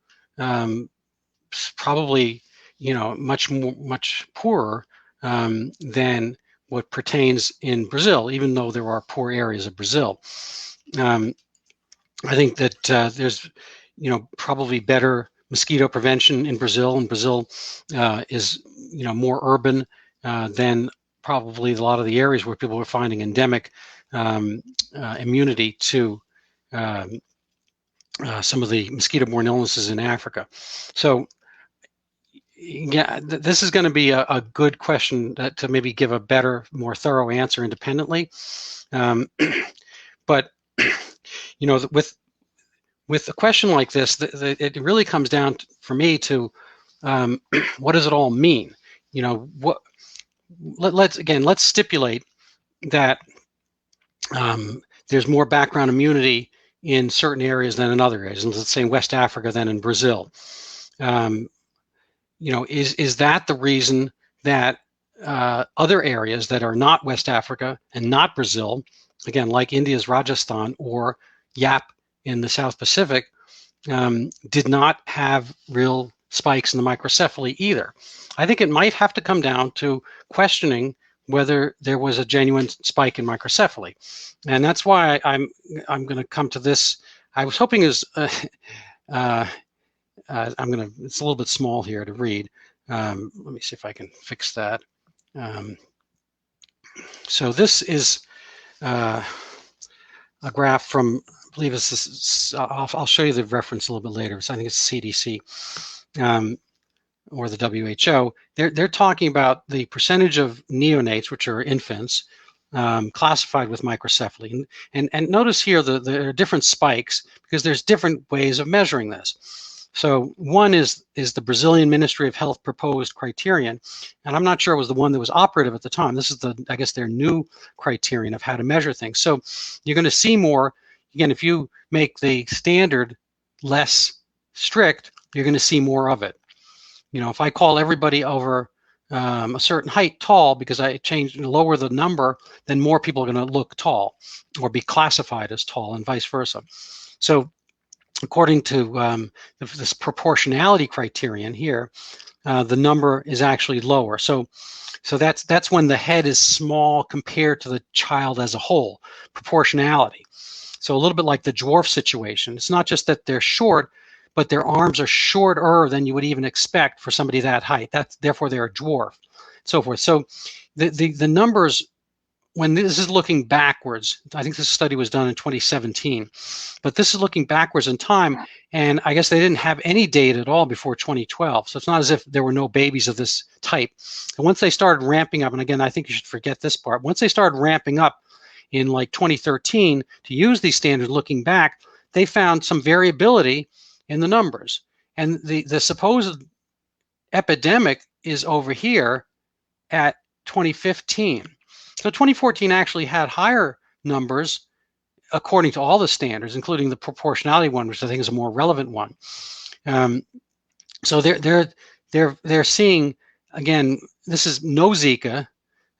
probably much poorer than what pertains in Brazil, even though there are poor areas of Brazil. I think that there's probably better mosquito prevention in Brazil, and Brazil is more urban than probably a lot of the areas where people were finding endemic immunity to some of the mosquito-borne illnesses in Africa. So yeah, this is going to be a good question to maybe give a better, more thorough answer independently. But with a question like this, it really comes down for me to what does it all mean? Let's stipulate that there's more background immunity in certain areas than in other areas. Let's say in West Africa than in Brazil. Is that the reason that other areas that are not West Africa and not Brazil, again, like India's Rajasthan or Yap in the South Pacific, did not have real spikes in the microcephaly either? I think it might have to come down to questioning whether there was a genuine spike in microcephaly, and that's why I'm going to come to this. I was hoping it's a little bit small here to read. Let me see if I can fix that. So this is a graph from, I believe this. I'll show you the reference a little bit later. So I think it's CDC or the WHO. They're talking about the percentage of neonates, which are infants, classified with microcephaly. And notice here there are different spikes because there's different ways of measuring this. So one is the Brazilian Ministry of Health proposed criterion, and I'm not sure it was the one that was operative at the time. This is I guess their new criterion of how to measure things. So you're going to see more, again, if you make the standard less strict, you're going to see more of it. If I call everybody over a certain height tall because I lower the number, then more people are going to look tall or be classified as tall, and vice versa. So according to this proportionality criterion here, the number is actually lower. So that's when the head is small compared to the child as a whole, proportionality. So a little bit like the dwarf situation. It's not just that they're short, but their arms are shorter than you would even expect for somebody that height. Therefore they're a dwarf, so forth. So the numbers, when this is looking backwards, I think this study was done in 2017, but this is looking backwards in time, and I guess they didn't have any data at all before 2012. So it's not as if there were no babies of this type. And once they started ramping up, and again, I think you should forget this part, once they started ramping up in like 2013 to use these standards looking back, they found some variability in the numbers. And the supposed epidemic is over here at 2015. So 2014 actually had higher numbers according to all the standards, including the proportionality one, which I think is a more relevant one. So they're seeing, again, this is no Zika.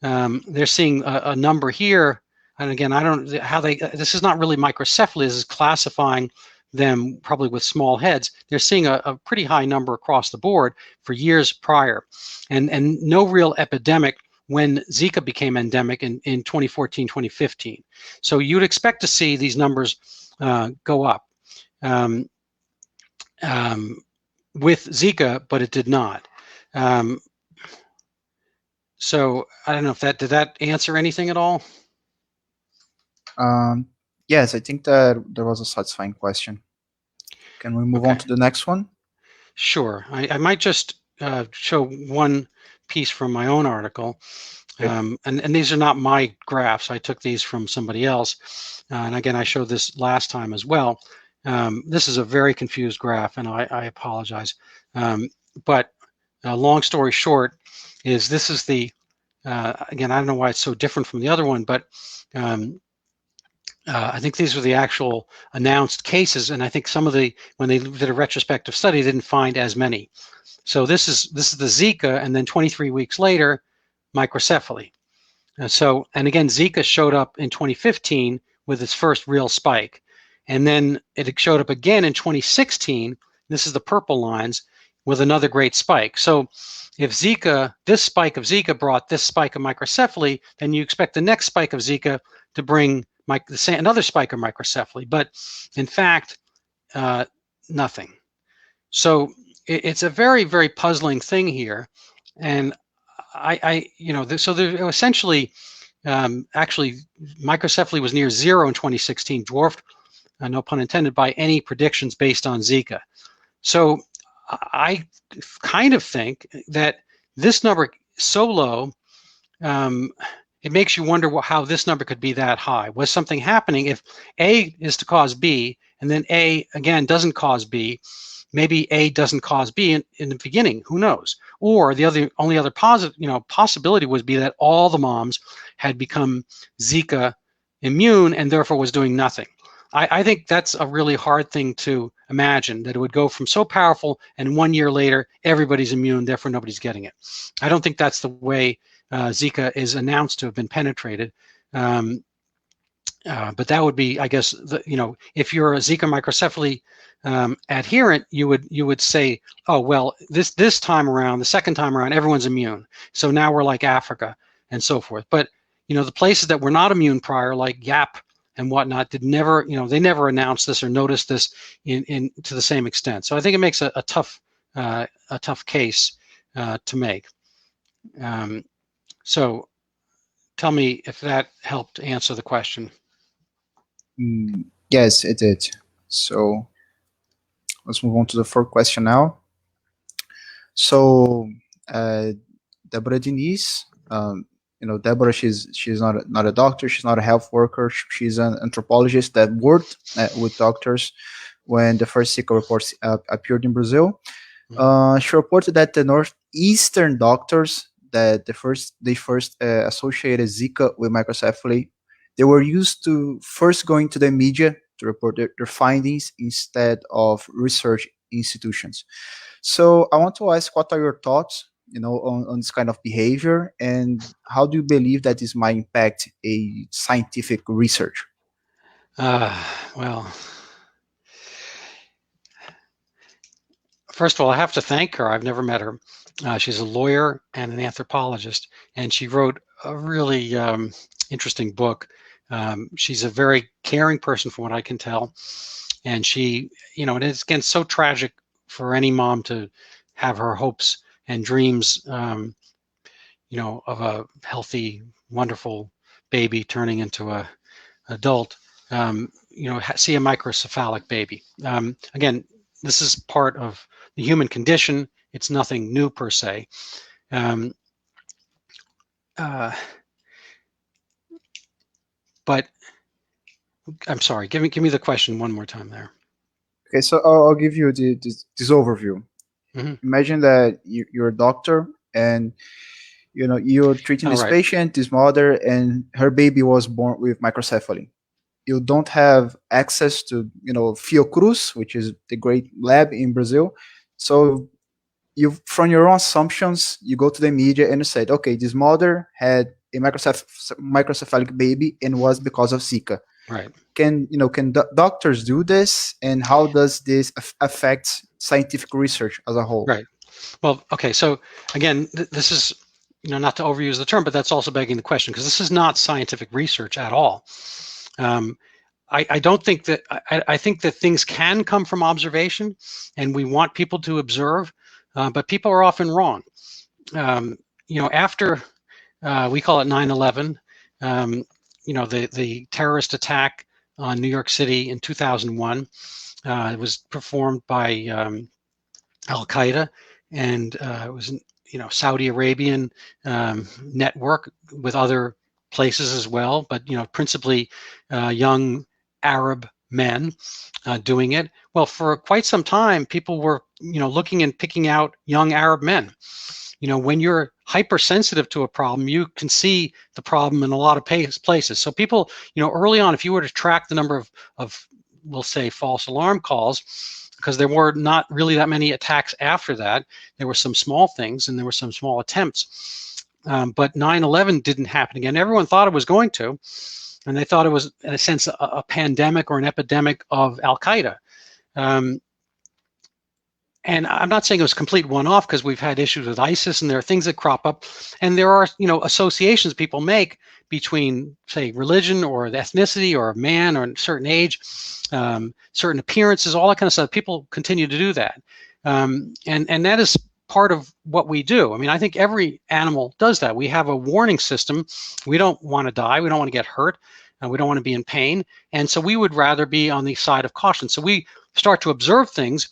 They're seeing a number here, and again, I don't how they. This is not really microcephaly. This is classifying them probably with small heads. They're seeing a pretty high number across the board for years prior, and no real epidemic when Zika became endemic in 2014, 2015. So you'd expect to see these numbers go up with Zika, but it did not. So I don't know if did that answer anything at all? Yes, I think that there was a satisfying question. Can we move on to the next one? Sure. I might just show one piece from my own article. And these are not my graphs. I took these from somebody else. And again, I showed this last time as well. This is a very confused graph, and I apologize. But long story short is this is the, again, I don't know why it's so different from the other one, but I think these were the actual announced cases. And I think some of when they did a retrospective study, they didn't find as many. So this is the Zika, and then 23 weeks later, microcephaly. And again, Zika showed up in 2015 with its first real spike. And then it showed up again in 2016. This is the purple lines with another great spike. So if this spike of Zika brought this spike of microcephaly, then you expect the next spike of Zika to bring another spike of microcephaly. But in fact, nothing. So it's a very, very puzzling thing here. And so there essentially, actually, microcephaly was near zero in 2016, dwarfed, no pun intended, by any predictions based on Zika. So I kind of think that this number is so low, it makes you wonder how this number could be that high. Was something happening? If A is to cause B, and then A, again, doesn't cause B, maybe A doesn't cause B in the beginning. Who knows? Or the only other possibility would be that all the moms had become Zika immune and therefore was doing nothing. I think that's a really hard thing to imagine, that it would go from so powerful and 1 year later everybody's immune, therefore nobody's getting it. I don't think that's the way Zika is announced to have been penetrated. But that would be, I guess, if you're a Zika microcephaly adherent, you would say, oh well, this time around, the second time around, everyone's immune. So now we're like Africa and so forth. But the places that were not immune prior, like Yap and whatnot, they never announced this or noticed this to the same extent. So I think it makes a tough case to make. So tell me if that helped answer the question. Yes, it did. So let's move on to the fourth question now. So Deborah Diniz, Deborah, she's not a doctor, she's not a health worker, she's an anthropologist that worked with doctors when the first Zika reports appeared in Brazil. She reported that the northeastern doctors that they first associated Zika with microcephaly, they were used to first going to the media to report their findings instead of research institutions. So I want to ask, what are your thoughts, on this kind of behavior, and how do you believe that this might impact a scientific research? Well, first of all, I have to thank her. I've never met her. She's a lawyer and an anthropologist, and she wrote a really interesting book She's a very caring person from what I can tell. And she, it is, again, so tragic for any mom to have her hopes and dreams, of a healthy, wonderful baby turning into a adult, see a microcephalic baby. Again, this is part of the human condition. It's nothing new per se. But I'm sorry, give me the question one more time there. Okay, so I'll give you this overview. Mm-hmm. Imagine that you're a doctor, and you're treating this right. patient, this mother, and her baby was born with microcephaly. You don't have access to Fiocruz, which is the great lab in Brazil. So you, from your own assumptions, you go to the media and you said, okay, this mother had a microcephalic baby and was because of Zika. Right. Can doctors do this, and how does this affect scientific research as a whole? Right. Well, okay. So again, this is, not to overuse the term, but that's also begging the question, because this is not scientific research at all. I don't think that, I think that things can come from observation, and we want people to observe, but people are often wrong. After we call it 9/11, the terrorist attack on New York City in 2001, it was performed by Al Qaeda, and it was Saudi Arabian network with other places as well, but principally young Arab men doing it. Well, for quite some time, people were looking and picking out young Arab men. When you're hypersensitive to a problem, you can see the problem in a lot of places. So people, early on, if you were to track the number of we'll say false alarm calls, because there were not really that many attacks after that. There were some small things, and there were some small attempts. But 9/11 didn't happen again. Everyone thought it was going to, and they thought it was, in a sense, a pandemic or an epidemic of Al Qaeda. And I'm not saying it was a complete one-off, because we've had issues with ISIS, and there are things that crop up, and there are associations people make between, say, religion or the ethnicity or a man or a certain age, certain appearances, all that kind of stuff. People continue to do that, and that is part of what we do. I mean, I think every animal does that. We have a warning system. We don't want to die. We don't want to get hurt. We don't want to be in pain, and so we would rather be on the side of caution. So we start to observe things.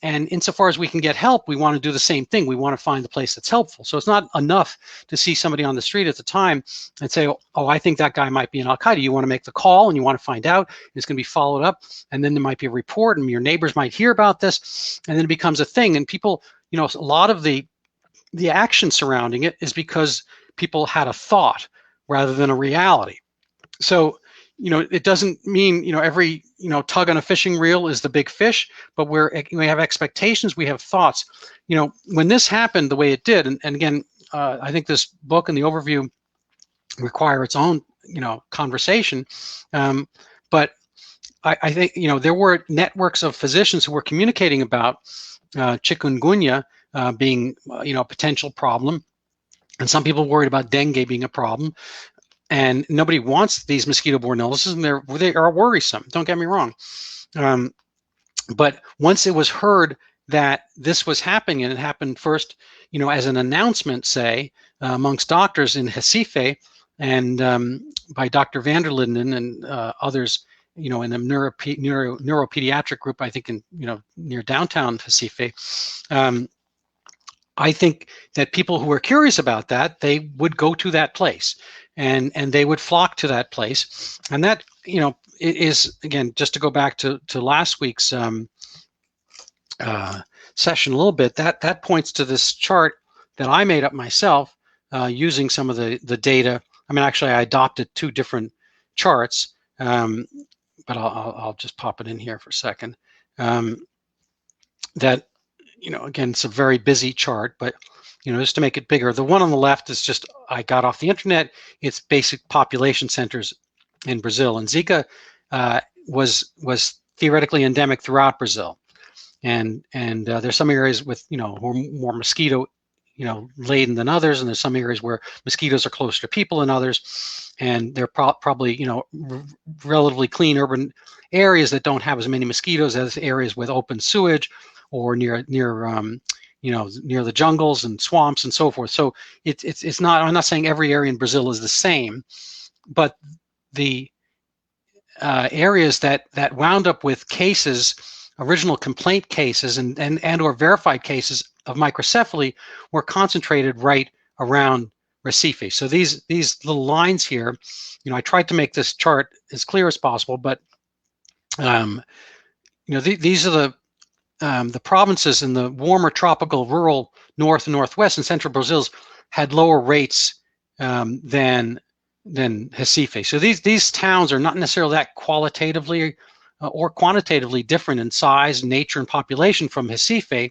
And insofar as we can get help, we want to do the same thing. We want to find the place that's helpful. So it's not enough to see somebody on the street at the time and say, oh, I think that guy might be in Al Qaeda. You want to make the call, and you want to find out. It's going to be followed up. And then there might be a report, and your neighbors might hear about this. And then it becomes a thing. And people, a lot of the action surrounding it is because people had a thought rather than a reality. So, it doesn't mean, every, tug on a fishing reel is the big fish, but we have expectations, we have thoughts. When this happened the way it did, and again, I think this book and the overview require its own, conversation. But I think, there were networks of physicians who were communicating about chikungunya being, a potential problem. And some people worried about dengue being a problem. And nobody wants these mosquito-borne illnesses, and they are worrisome. Don't get me wrong. But once it was heard that this was happening, and it happened first, as an announcement, say, amongst doctors in Recife, and by Dr. van der Linden and others, in a neuropediatric group, I think in near downtown Recife. I think that people who were curious about that, they would go to that place. And they would flock to that place, and that it is, again, just to go back to last week's session a little bit. That points to this chart that I made up myself using some of the data. I mean, actually, I adopted two different charts, but I'll just pop it in here for a second. That again, it's a very busy chart, but just to make it bigger, the one on the left is just, I got off the internet. It's basic population centers in Brazil, and Zika was theoretically endemic throughout Brazil, and there's some areas with more mosquito laden than others, and there's some areas where mosquitoes are closer to people than others, and they're probably relatively clean urban areas that don't have as many mosquitoes as areas with open sewage or near the jungles and swamps and so forth. So it's not, I'm not saying every area in Brazil is the same, but the areas that wound up with cases, original complaint cases and or verified cases of microcephaly were concentrated right around Recife. So these little lines here, I tried to make this chart as clear as possible, but these are the provinces in the warmer tropical rural north and northwest and central Brazil had lower rates than Recife. So these towns are not necessarily that qualitatively or quantitatively different in size, nature, and population from Recife.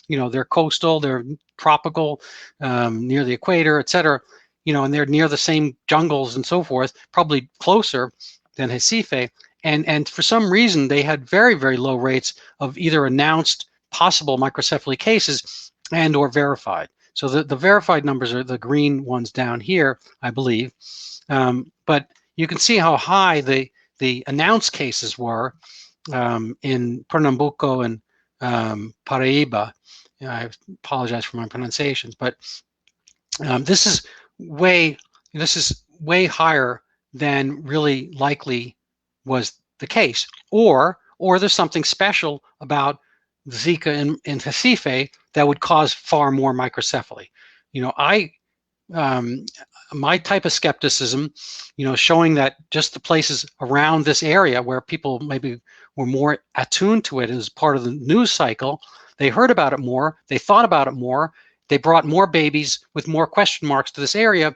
They're coastal, they're tropical, near the equator, etc. And they're near the same jungles and so forth, probably closer than Recife. And for some reason, they had very, very low rates of either announced possible microcephaly cases and or verified. So the verified numbers are the green ones down here, I believe. But you can see how high the announced cases were in Pernambuco and Paraíba. I apologize for my pronunciations, but this is way higher than really likely was the case, or there's something special about Zika in Recife that would cause far more microcephaly. My type of skepticism, showing that just the places around this area where people maybe were more attuned to it as part of the news cycle, they heard about it more, they thought about it more, they brought more babies with more question marks to this area,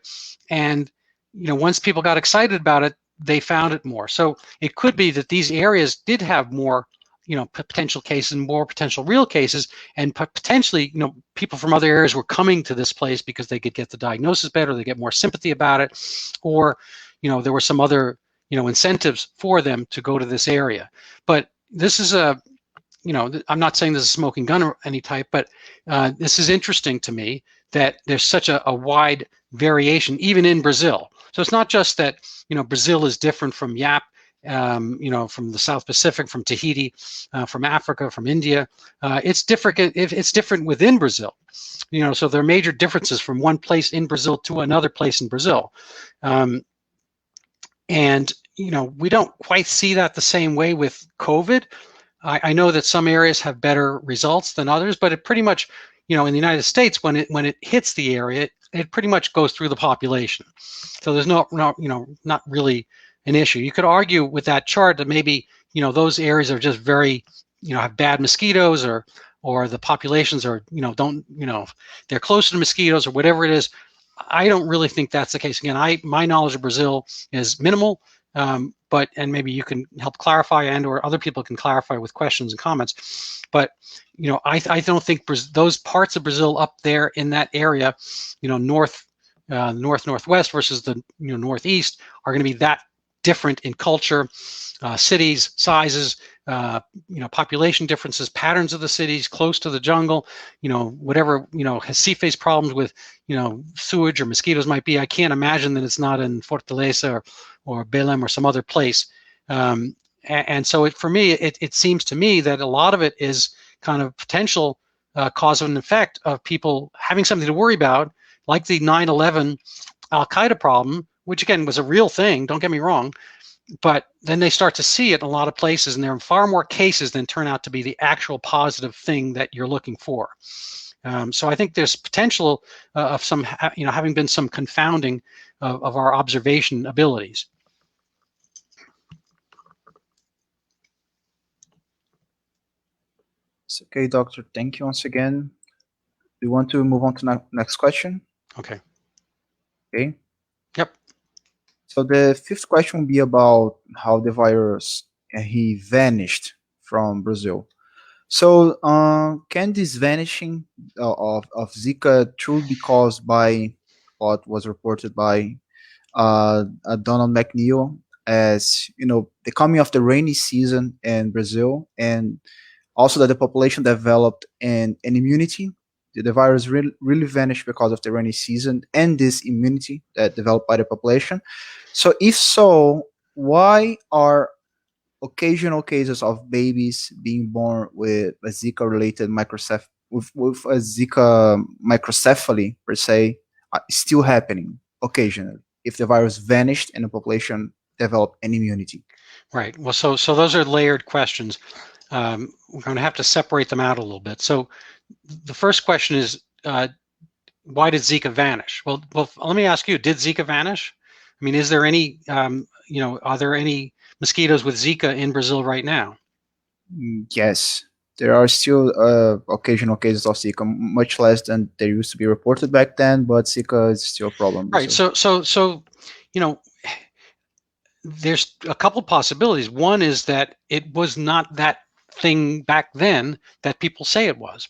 and once people got excited about it, they found it more. So it could be that these areas did have more, potential cases, more potential real cases, and potentially, people from other areas were coming to this place because they could get the diagnosis better, they get more sympathy about it, or, there were some other, incentives for them to go to this area. But this is a, I'm not saying this is a smoking gun or any type, but this is interesting to me that there's such a wide variation, even in Brazil. So it's not just that, Brazil is different from YAP, from the South Pacific, from Tahiti, from Africa, from India. It's different. It's different within Brazil. So there are major differences from one place in Brazil to another place in Brazil. And, we don't quite see that the same way with COVID. I know that some areas have better results than others, but it pretty much, in the United States, when it hits the area, it pretty much goes through the population. So there's not really an issue. You could argue with that chart that maybe, those areas are just very, have bad mosquitoes, or the populations are, they're closer to mosquitoes or whatever it is. I don't really think that's the case. Again, my knowledge of Brazil is minimal, and maybe you can help clarify, and or other people can clarify with questions and comments. But I don't think those parts of Brazil up there in that area, northwest versus the northeast, are going to be that different in culture, cities, sizes, population differences, patterns of the cities, close to the jungle, whatever, Recife's problems with, sewage or mosquitoes might be. I can't imagine that it's not in Fortaleza or Belém or some other place. And so for me, it seems to me that a lot of it is kind of potential cause and effect of people having something to worry about, like the 9/11 Al-Qaeda problem, which again was a real thing, don't get me wrong, but then they start to see it in a lot of places, and there are far more cases than turn out to be the actual positive thing that you're looking for. So I think there's potential of some, having been some confounding of our observation abilities. Okay, doctor, thank you once again. Do you want to move on to next question? Okay. Okay. Yep. So the fifth question will be about how the virus he vanished from Brazil. So can this vanishing of Zika truly be caused by what was reported by Donald McNeil as the coming of the rainy season in Brazil, and also that the population developed an immunity Did the virus really vanish because of the rainy season and this immunity that developed by the population? So if so, why are occasional cases of babies being born with a Zika-related with a Zika microcephaly per se still happening occasionally if the virus vanished and the population developed an immunity? Right. Well, so those are layered questions. We're going to have to separate them out a little bit. So the first question is, why did Zika vanish? Well, let me ask you, did Zika vanish? I mean, is there any, are there any mosquitoes with Zika in Brazil right now? Yes, there are still occasional cases of Zika, much less than there used to be reported back then, but Zika is still a problem. Right. So, there's a couple possibilities. One is that it was not that thing back then that people say it was.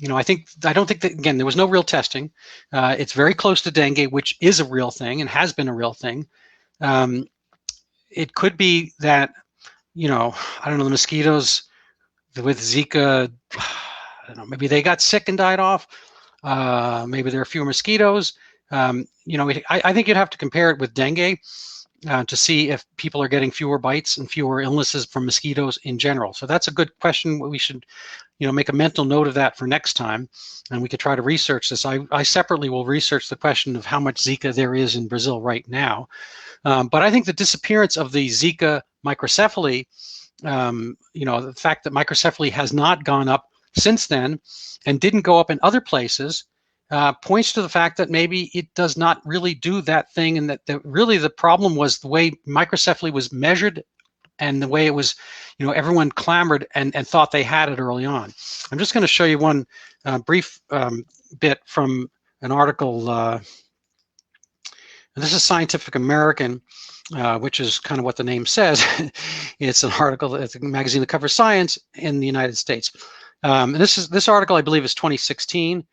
I don't think that, again, there was no real testing. It's very close to dengue, which is a real thing and has been a real thing. It could be that, I don't know, the mosquitoes with Zika, I don't know, maybe they got sick and died off. Maybe there are fewer mosquitoes. I think you'd have to compare it with dengue to see if people are getting fewer bites and fewer illnesses from mosquitoes in general. So that's a good question. We should, make a mental note of that for next time, and we could try to research this. I separately will research the question of how much Zika there is in Brazil right now. But I think the disappearance of the Zika microcephaly, the fact that microcephaly has not gone up since then and didn't go up in other places, points to the fact that maybe it does not really do that thing, and that really the problem was the way microcephaly was measured and the way it was, everyone clamored and thought they had it early on. I'm just going to show you one brief bit from an article. And this is Scientific American, which is kind of what the name says. It's an article, it's a magazine that covers science in the United States. And this article, I believe, is 2016.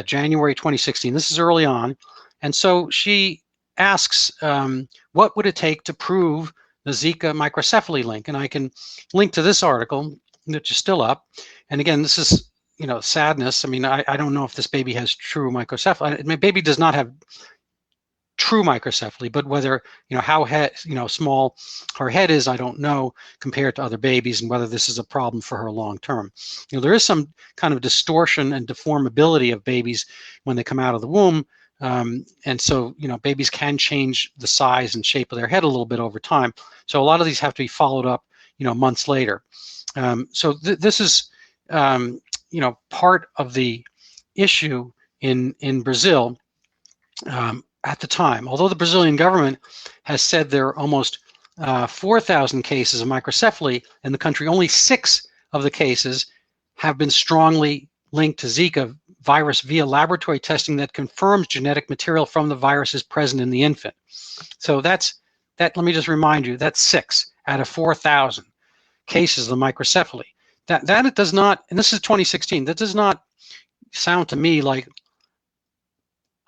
January 2016. This is early on. And so she asks, what would it take to prove the Zika microcephaly link? And I can link to this article, which is still up. And again, this is, sadness. I mean, I don't know if this baby has true microcephaly. My baby does not have true microcephaly, but whether, how small her head is, I don't know, compared to other babies, and whether this is a problem for her long term. There is some kind of distortion and deformability of babies when they come out of the womb. And so, babies can change the size and shape of their head a little bit over time. So a lot of these have to be followed up, months later. So this is, part of the issue in Brazil. At the time, although the Brazilian government has said there are almost 4,000 cases of microcephaly in the country, only 6 of the cases have been strongly linked to Zika virus via laboratory testing that confirms genetic material from the viruses present in the infant. So that. Let me just remind you, that's 6 out of 4,000 cases of microcephaly. That it does not, and this is 2016. That does not sound to me like,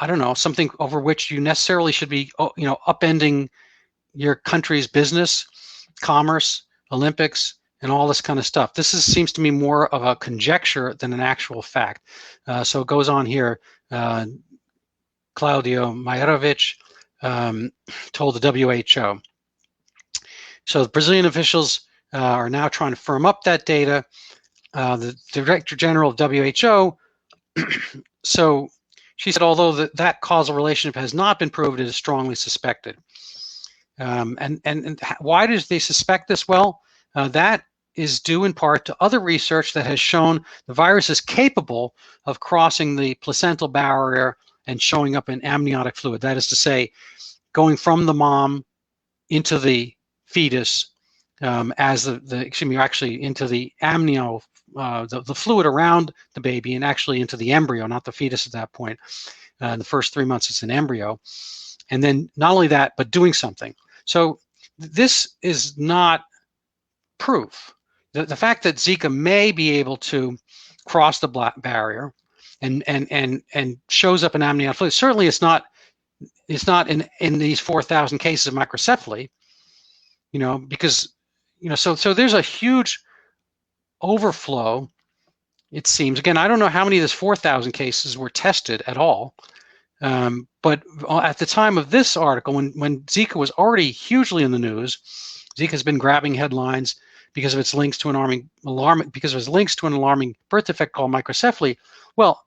I don't know, something over which you necessarily should be, upending your country's business, commerce, Olympics, and all this kind of stuff. This seems to me more of a conjecture than an actual fact. So it goes on here. Claudio Maierovich told the WHO. So the Brazilian officials are now trying to firm up that data. The Director General of WHO, so she said, although that causal relationship has not been proved, it is strongly suspected. And why does they suspect this? Well, that is due in part to other research that has shown the virus is capable of crossing the placental barrier and showing up in amniotic fluid. That is to say, going from the mom into the fetus actually into the amnio, the fluid around the baby, and actually into the embryo, not the fetus at that point. The first 3 months, it's an embryo. And then not only that, but doing something. So this is not proof. The fact that Zika may be able to cross the barrier and shows up in amniotic fluid, certainly it's not in these 4,000 cases of microcephaly, because, so there's a huge overflow it seems. Again, I don't know how many of these 4,000 cases were tested at all. But at the time of this article, when Zika was already hugely in the news, Zika has been grabbing headlines because of its links to an alarming birth defect called microcephaly. Well,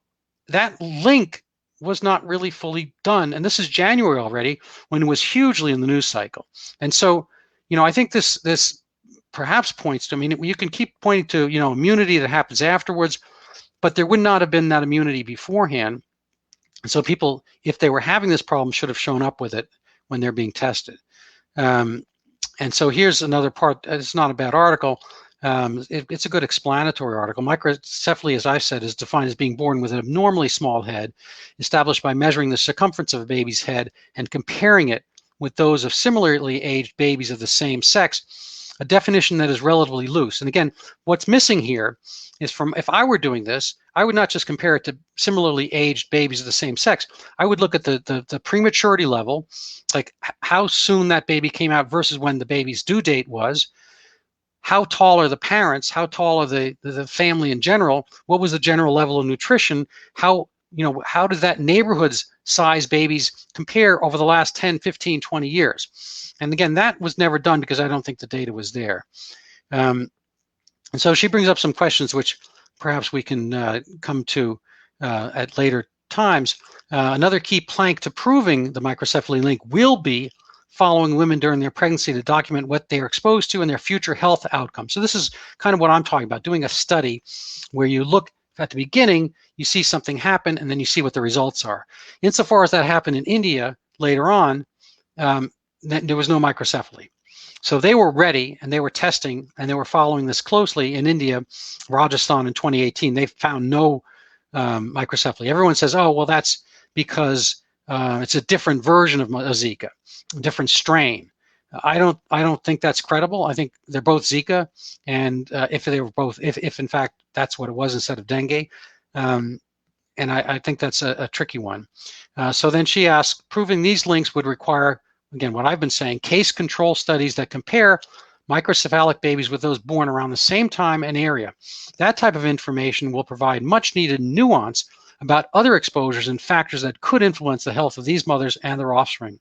that link was not really fully done, and this is January already, when it was hugely in the news cycle. And so, I think this perhaps points to, you can keep pointing to, immunity that happens afterwards, but there would not have been that immunity beforehand. And so people, if they were having this problem, should have shown up with it when they're being tested. And so here's another part. It's not a bad article. It's a good explanatory article. Microcephaly, as I said, is defined as being born with an abnormally small head, established by measuring the circumference of a baby's head and comparing it with those of similarly aged babies of the same sex, a definition that is relatively loose. And again, what's missing here is if I were doing this, I would not just compare it to similarly aged babies of the same sex. I would look at the prematurity level, like how soon that baby came out versus when the baby's due date was. How tall are the parents? How tall are the family in general? What was the general level of nutrition? How does that neighborhood's size babies compare over the last 10, 15, 20 years? And again, that was never done because I don't think the data was there. And so she brings up some questions which perhaps we can come to at later times. Another key plank to proving the microcephaly link will be following women during their pregnancy to document what they are exposed to and their future health outcomes. So this is kind of what I'm talking about, doing a study where you look at the beginning, you see something happen, and then you see what the results are. Insofar as that happened in India later on, there was no microcephaly. So they were ready, and they were testing, and they were following this closely in India, Rajasthan in 2018. They found no microcephaly. Everyone says, oh, well, that's because it's a different version of Zika, a different strain. I don't think that's credible. I think they're both Zika, and if in fact that's what it was instead of dengue, and I think that's a tricky one. So then she asked, proving these links would require, again, what I've been saying, case control studies that compare microcephalic babies with those born around the same time and area. That type of information will provide much needed nuance about other exposures and factors that could influence the health of these mothers and their offspring.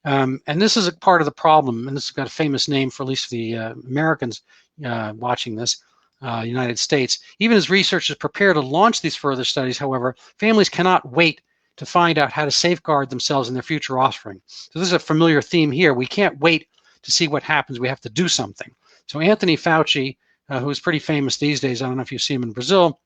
And this is a part of the problem, and this has got a famous name for at least the Americans watching this, United States. Even as researchers prepare to launch these further studies, however, families cannot wait to find out how to safeguard themselves and their future offspring. So this is a familiar theme here. We can't wait to see what happens. We have to do something. So Anthony Fauci, who is pretty famous these days, I don't know if you see him in Brazil,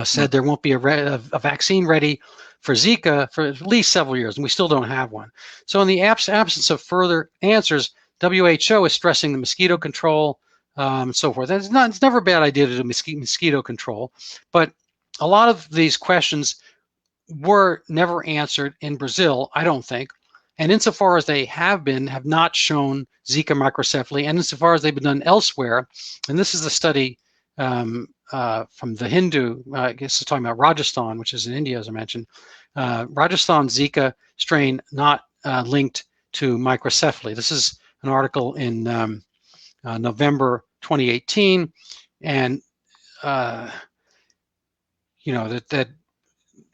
said there won't be a vaccine ready for Zika for at least several years, and we still don't have one. So in the absence of further answers, WHO is stressing the mosquito control and so forth. And it's never a bad idea to do mosquito control, but a lot of these questions were never answered in Brazil, I don't think. And insofar as they have not shown Zika microcephaly, and insofar as they've been done elsewhere, and this is the study from the Hindu, I guess it's talking about Rajasthan, which is in India, as I mentioned. Rajasthan Zika strain not linked to microcephaly. This is an article in November 2018, and that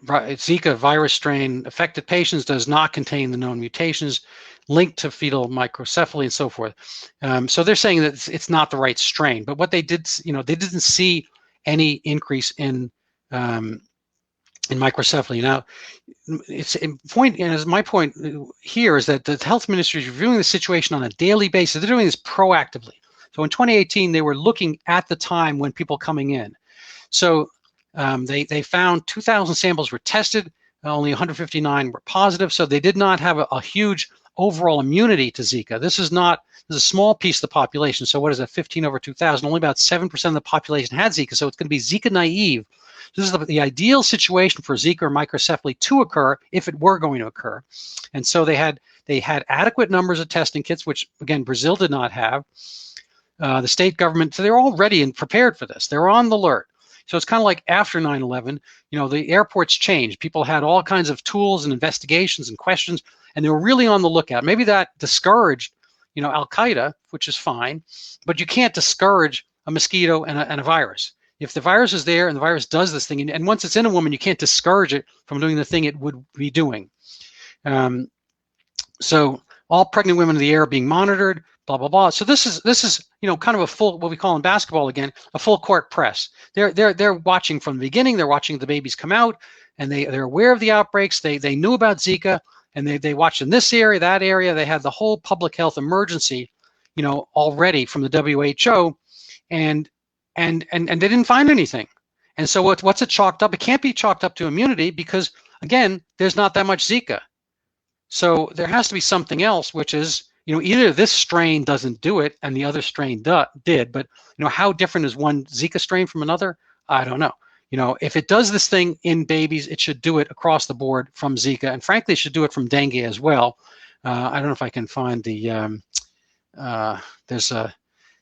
Zika virus strain affected patients does not contain the known mutations linked to fetal microcephaly and so forth. So they're saying that it's not the right strain, but what they did, they didn't see any increase in microcephaly. Now, my point here is that the health ministry is reviewing the situation on a daily basis. They're doing this proactively. So in 2018, they were looking at the time when people coming in. So they found 2,000 samples were tested, only 159 were positive. So they did not have a huge overall immunity to Zika. This is a small piece of the population. So what is that, 15 over 2,000? Only about 7% of the population had Zika. So it's going to be Zika naive. This is the ideal situation for Zika or microcephaly to occur if it were going to occur. And so they had adequate numbers of testing kits, which again, Brazil did not have. The state government, so they're all ready and prepared for this. They're on the alert. So it's kind of like after 9/11, the airports changed. People had all kinds of tools and investigations and questions, and they were really on the lookout. Maybe that discouraged, Al-Qaeda, which is fine, but you can't discourage a mosquito and a virus. if the virus is there and the virus does this thing, and once it's in a woman, you can't discourage it from doing the thing it would be doing. So all pregnant women in the air are being monitored, blah, blah, blah. So this is kind of a full, what we call in basketball again, a full court press. They're watching from the beginning. They're watching the babies come out, and they're aware of the outbreaks. They knew about Zika, and they watched in this area, that area. They had the whole public health emergency, already from the WHO, and they didn't find anything. And so what's it chalked up? It can't be chalked up to immunity because, again, there's not that much Zika. So there has to be something else, which is, either this strain doesn't do it and the other strain did, but, how different is one Zika strain from another? I don't know. If it does this thing in babies, it should do it across the board from Zika, and frankly, it should do it from dengue as well. I don't know if I can find the, there's a,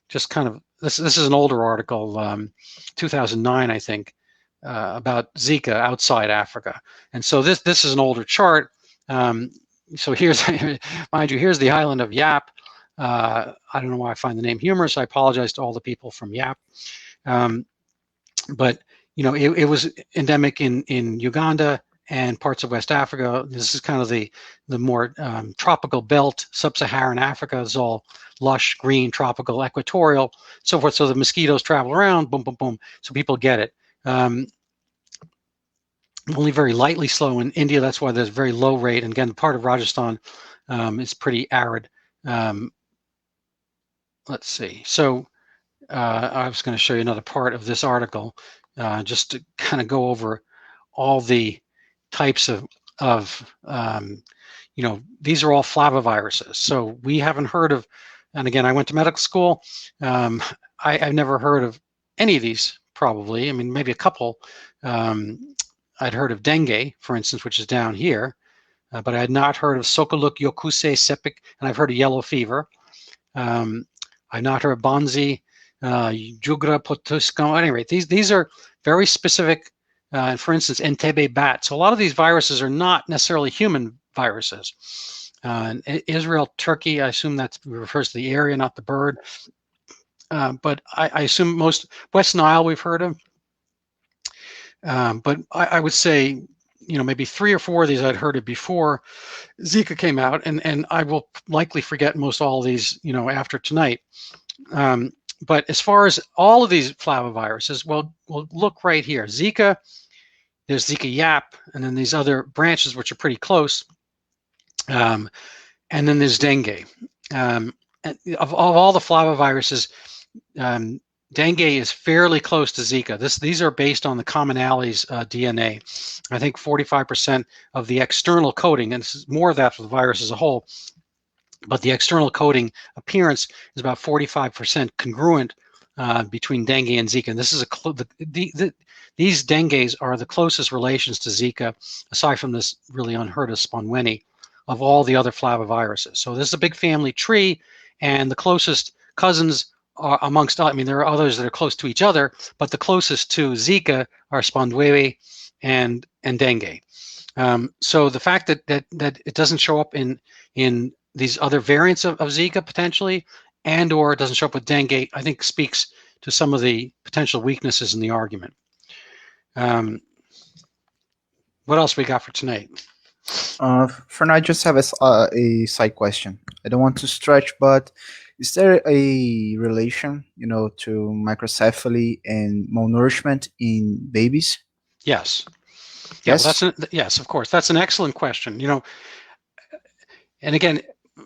just kind of, this is an older article, 2009, I think, about Zika outside Africa. And so this is an older chart. So here's, mind you, here's the island of Yap. I don't know why I find the name humorous. I apologize to all the people from Yap. But, it was endemic in Uganda and parts of West Africa. This is kind of the more tropical belt. Sub-Saharan Africa is all lush, green, tropical, equatorial, so forth. So the mosquitoes travel around, boom, boom, boom. So people get it. Only very lightly slow in India. That's why there's very low rate. And again, part of Rajasthan is pretty arid. Let's see. So I was going to show you another part of this article, just to kind of go over all the types of these are all flaviviruses. So we haven't heard of, and again, I went to medical school. I've never heard of any of these, probably. I mean, maybe a couple. I'd heard of dengue, for instance, which is down here, but I had not heard of Sokoluk Yokuse Sepik, and I've heard of yellow fever. I've not heard of Bonzi, Jugra Potusco. At any rate, these are very specific. For instance, Entebbe bat. So a lot of these viruses are not necessarily human viruses. Israel, Turkey, I assume that refers to the area, not the bird. But I assume most West Nile we've heard of. But I would say, maybe 3 or 4 of these I'd heard of before Zika came out, and I will likely forget most all of these, after tonight. But as far as all of these flaviviruses, well, look right here. Zika, there's Zika Yap, and then these other branches which are pretty close. And then there's dengue. Of all the flaviviruses, dengue is fairly close to Zika. These are based on the commonalities DNA. I think 45% of the external coding, and this is more of that for the virus as a whole, but the external coding appearance is about 45% congruent between dengue and Zika. And this is these dengues are the closest relations to Zika, aside from this really unheard of Sponweni, of all the other flaviviruses. So this is a big family tree, and the closest cousins are amongst, I mean, there are others that are close to each other, but the closest to Zika are Sponweni and dengue. So the fact that it doesn't show up in these other variants of Zika potentially, and or it doesn't show up with dengue, I think speaks to some of the potential weaknesses in the argument. What else we got for tonight? For now, I just have a side question. I don't want to stretch, but is there a relation, to microcephaly and malnourishment in babies? Yes. Yes. Yeah, well, yes, of course. That's an excellent question. And again,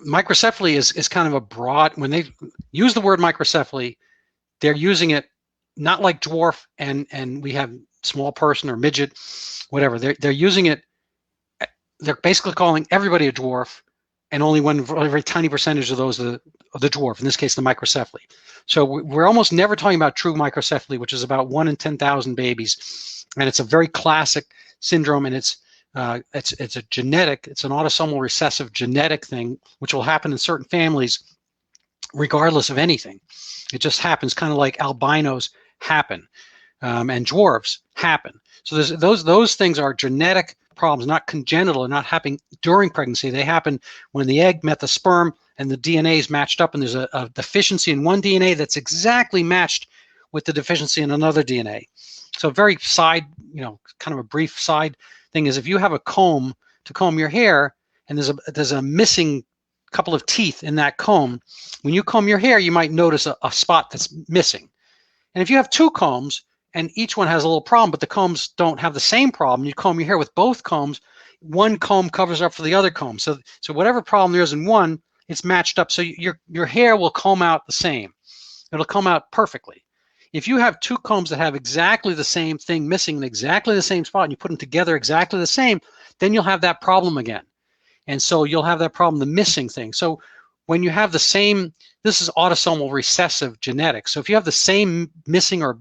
microcephaly is kind of a broad. When they use the word microcephaly, they're using it not like dwarf and we have small person or midget, whatever. They're using it. They're basically calling everybody a dwarf, and only one very tiny percentage of those are the dwarf, in this case, the microcephaly. So we're almost never talking about true microcephaly, which is about 1 in 10,000 babies. And it's a very classic syndrome, and it's a genetic, it's an autosomal recessive genetic thing, which will happen in certain families regardless of anything. It just happens, kind of like albinos happen, and dwarfs happen. So those things are genetic problems, not congenital, not happening during pregnancy. They happen when the egg met the sperm and the DNA is matched up, and there's a deficiency in one DNA that's exactly matched with the deficiency in another DNA. So very side, kind of a brief side thing is, if you have a comb to comb your hair and there's a missing couple of teeth in that comb, when you comb your hair, you might notice a spot that's missing. And if you have two combs and each one has a little problem, but the combs don't have the same problem, you comb your hair with both combs, one comb covers up for the other comb. So whatever problem there is in one, it's matched up. So your hair will comb out the same. It'll come out perfectly. If you have two combs that have exactly the same thing missing in exactly the same spot, and you put them together exactly the same, then you'll have that problem again. And so you'll have that problem, the missing thing. So when you have the same, this is autosomal recessive genetics. So if you have the same missing or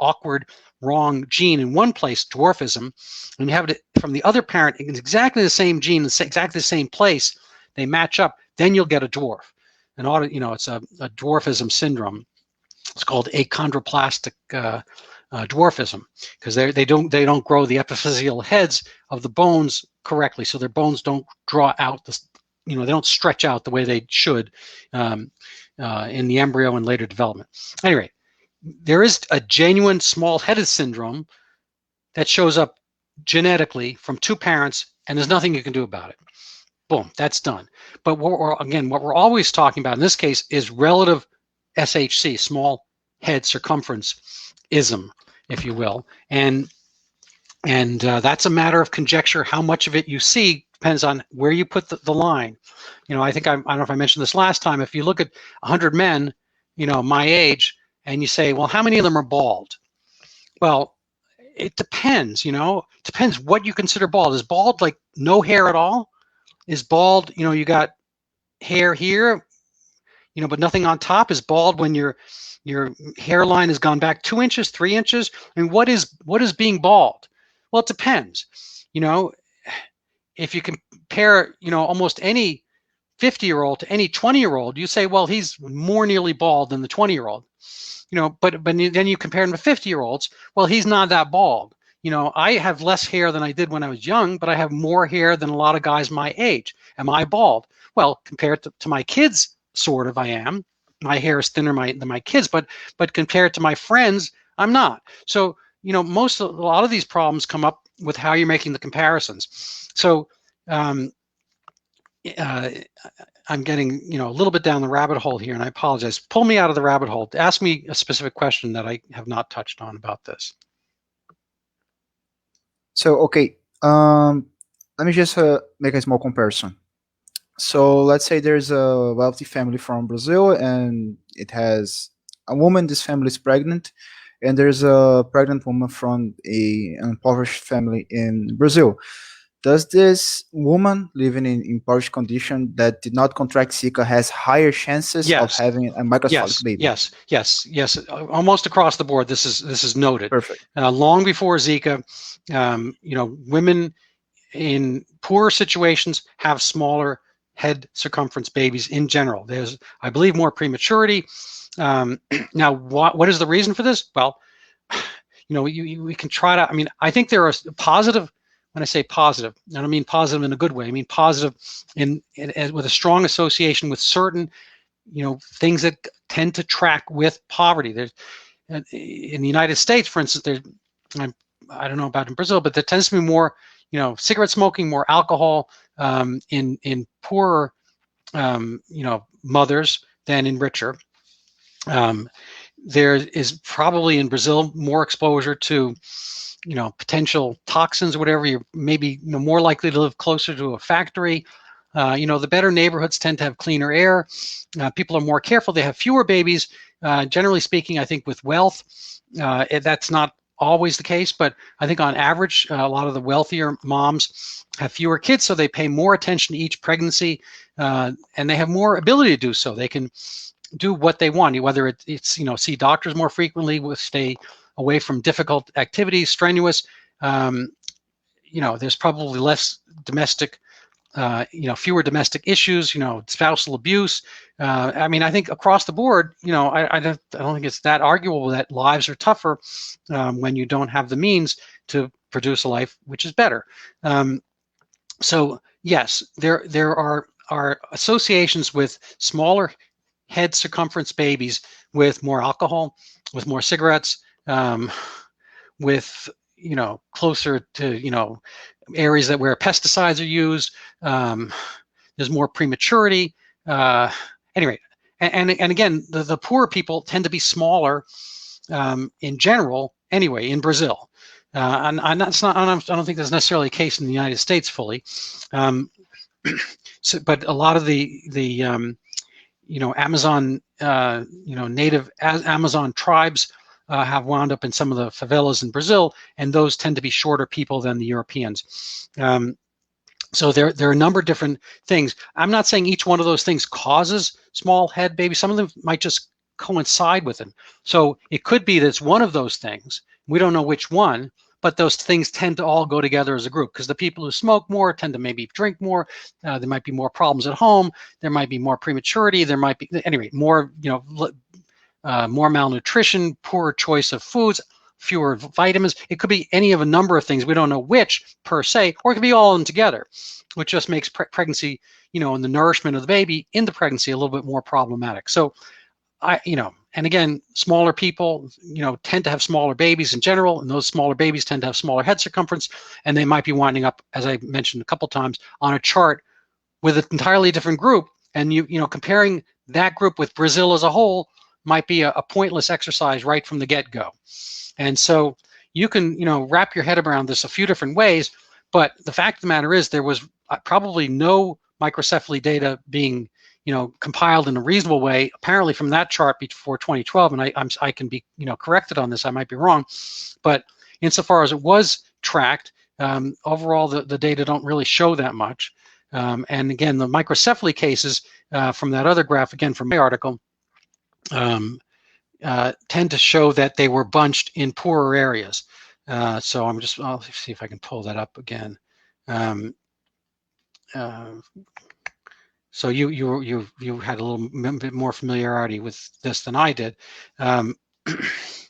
awkward wrong gene in one place, dwarfism, and you have it from the other parent, it's exactly the same gene, exactly the same place, they match up, then you'll get a dwarf. It's a dwarfism syndrome. It's called achondroplastic dwarfism, because they don't grow the epiphyseal heads of the bones correctly, so their bones don't draw out they don't stretch out the way they should in the embryo and later development. Anyway, there is a genuine small-headed syndrome that shows up genetically from two parents, and there's nothing you can do about it. Boom, that's done. But what we're always talking about in this case is relative SHC, small head circumference ism, if you will, and that's a matter of conjecture. How much of it you see depends on where you put the line. I think I don't know if I mentioned this last time. If you look at 100 men, my age, and you say, well, how many of them are bald? Well, it depends. Depends what you consider bald. Is bald like no hair at all? Is bald, you got hair here, but nothing on top? Is bald when your hairline has gone back 2 inches, 3 inches? I mean, what is being bald? Well, it depends. If you compare, almost any 50-year-old to any 20-year-old, you say, well, he's more nearly bald than the 20-year-old. But then you compare him to 50-year-olds. Well, he's not that bald. I have less hair than I did when I was young, but I have more hair than a lot of guys my age. Am I bald? Well, compared to my kids, sort of I am. My hair is thinner than my kids, but compared to my friends, I'm not. So, a lot of these problems come up with how you're making the comparisons. So I'm getting, a little bit down the rabbit hole here, and I apologize. Pull me out of the rabbit hole. Ask me a specific question that I have not touched on about this. So, okay, let me just make a small comparison. So let's say there's a wealthy family from Brazil, and it has a woman, this family is pregnant, and there's a pregnant woman from an impoverished family in Brazil. Does this woman living in impoverished condition that did not contract Zika has higher chances of having a microcephalic baby? Yes. Almost across the board, this is noted. Perfect. Long before Zika, women in poorer situations have smaller head circumference babies in general. There's, I believe, more prematurity. Now, what is the reason for this? Well, we can try to. I mean, I think there are positive. When I say positive, I don't mean positive in a good way. I mean positive with a strong association with certain, things that tend to track with poverty. There's in the United States, for instance, I don't know about in Brazil, but there tends to be more, cigarette smoking, more alcohol in poorer, mothers than in richer. There is probably in Brazil more exposure to potential toxins or whatever. You're maybe more likely to live closer to a factory. The better neighborhoods tend to have cleaner air. People are more careful. They have fewer babies. Generally speaking, I think with wealth, that's not always the case, but I think on average, a lot of the wealthier moms have fewer kids, so they pay more attention to each pregnancy, and they have more ability to do so. They can do what they want, whether it's see doctors more frequently, stay away from difficult activities, strenuous. There's probably less domestic, fewer domestic issues, spousal abuse. I think across the board, I don't think it's that arguable that lives are tougher when you don't have the means to produce a life which is better. So yes, there are associations with smaller head circumference babies with more alcohol, with more cigarettes, with closer to areas that where pesticides are used. There's more prematurity. Anyway, and again, the poorer people tend to be smaller in general. Anyway, in Brazil, and that's not. I don't think that's necessarily the case in the United States fully. So, but a lot of the Amazon native Amazon tribes have wound up in some of the favelas in Brazil, and those tend to be shorter people than the Europeans. So there are a number of different things. I'm not saying each one of those things causes small head babies. Some of them might just coincide with them. So it could be that it's one of those things. We don't know which one, but those things tend to all go together as a group, because the people who smoke more tend to maybe drink more. There might be more problems at home. There might be more prematurity. There might be, anyway, more, more malnutrition, poorer choice of foods, fewer vitamins. It could be any of a number of things. We don't know which per se, or it could be all of them together, which just makes pregnancy, and the nourishment of the baby in the pregnancy a little bit more problematic. So and again, smaller people, tend to have smaller babies in general, and those smaller babies tend to have smaller head circumference, and they might be winding up, as I mentioned a couple times, on a chart with an entirely different group. And comparing that group with Brazil as a whole might be a pointless exercise right from the get-go. And so you can, wrap your head around this a few different ways, but the fact of the matter is there was probably no microcephaly data being compiled in a reasonable way, apparently from that chart before 2012, and I can be corrected on this, I might be wrong, but insofar as it was tracked, overall the data don't really show that much. And again, the microcephaly cases from that other graph, again from my article, tend to show that they were bunched in poorer areas. So I'll see if I can pull that up again. So you had a little bit more familiarity with this than I did.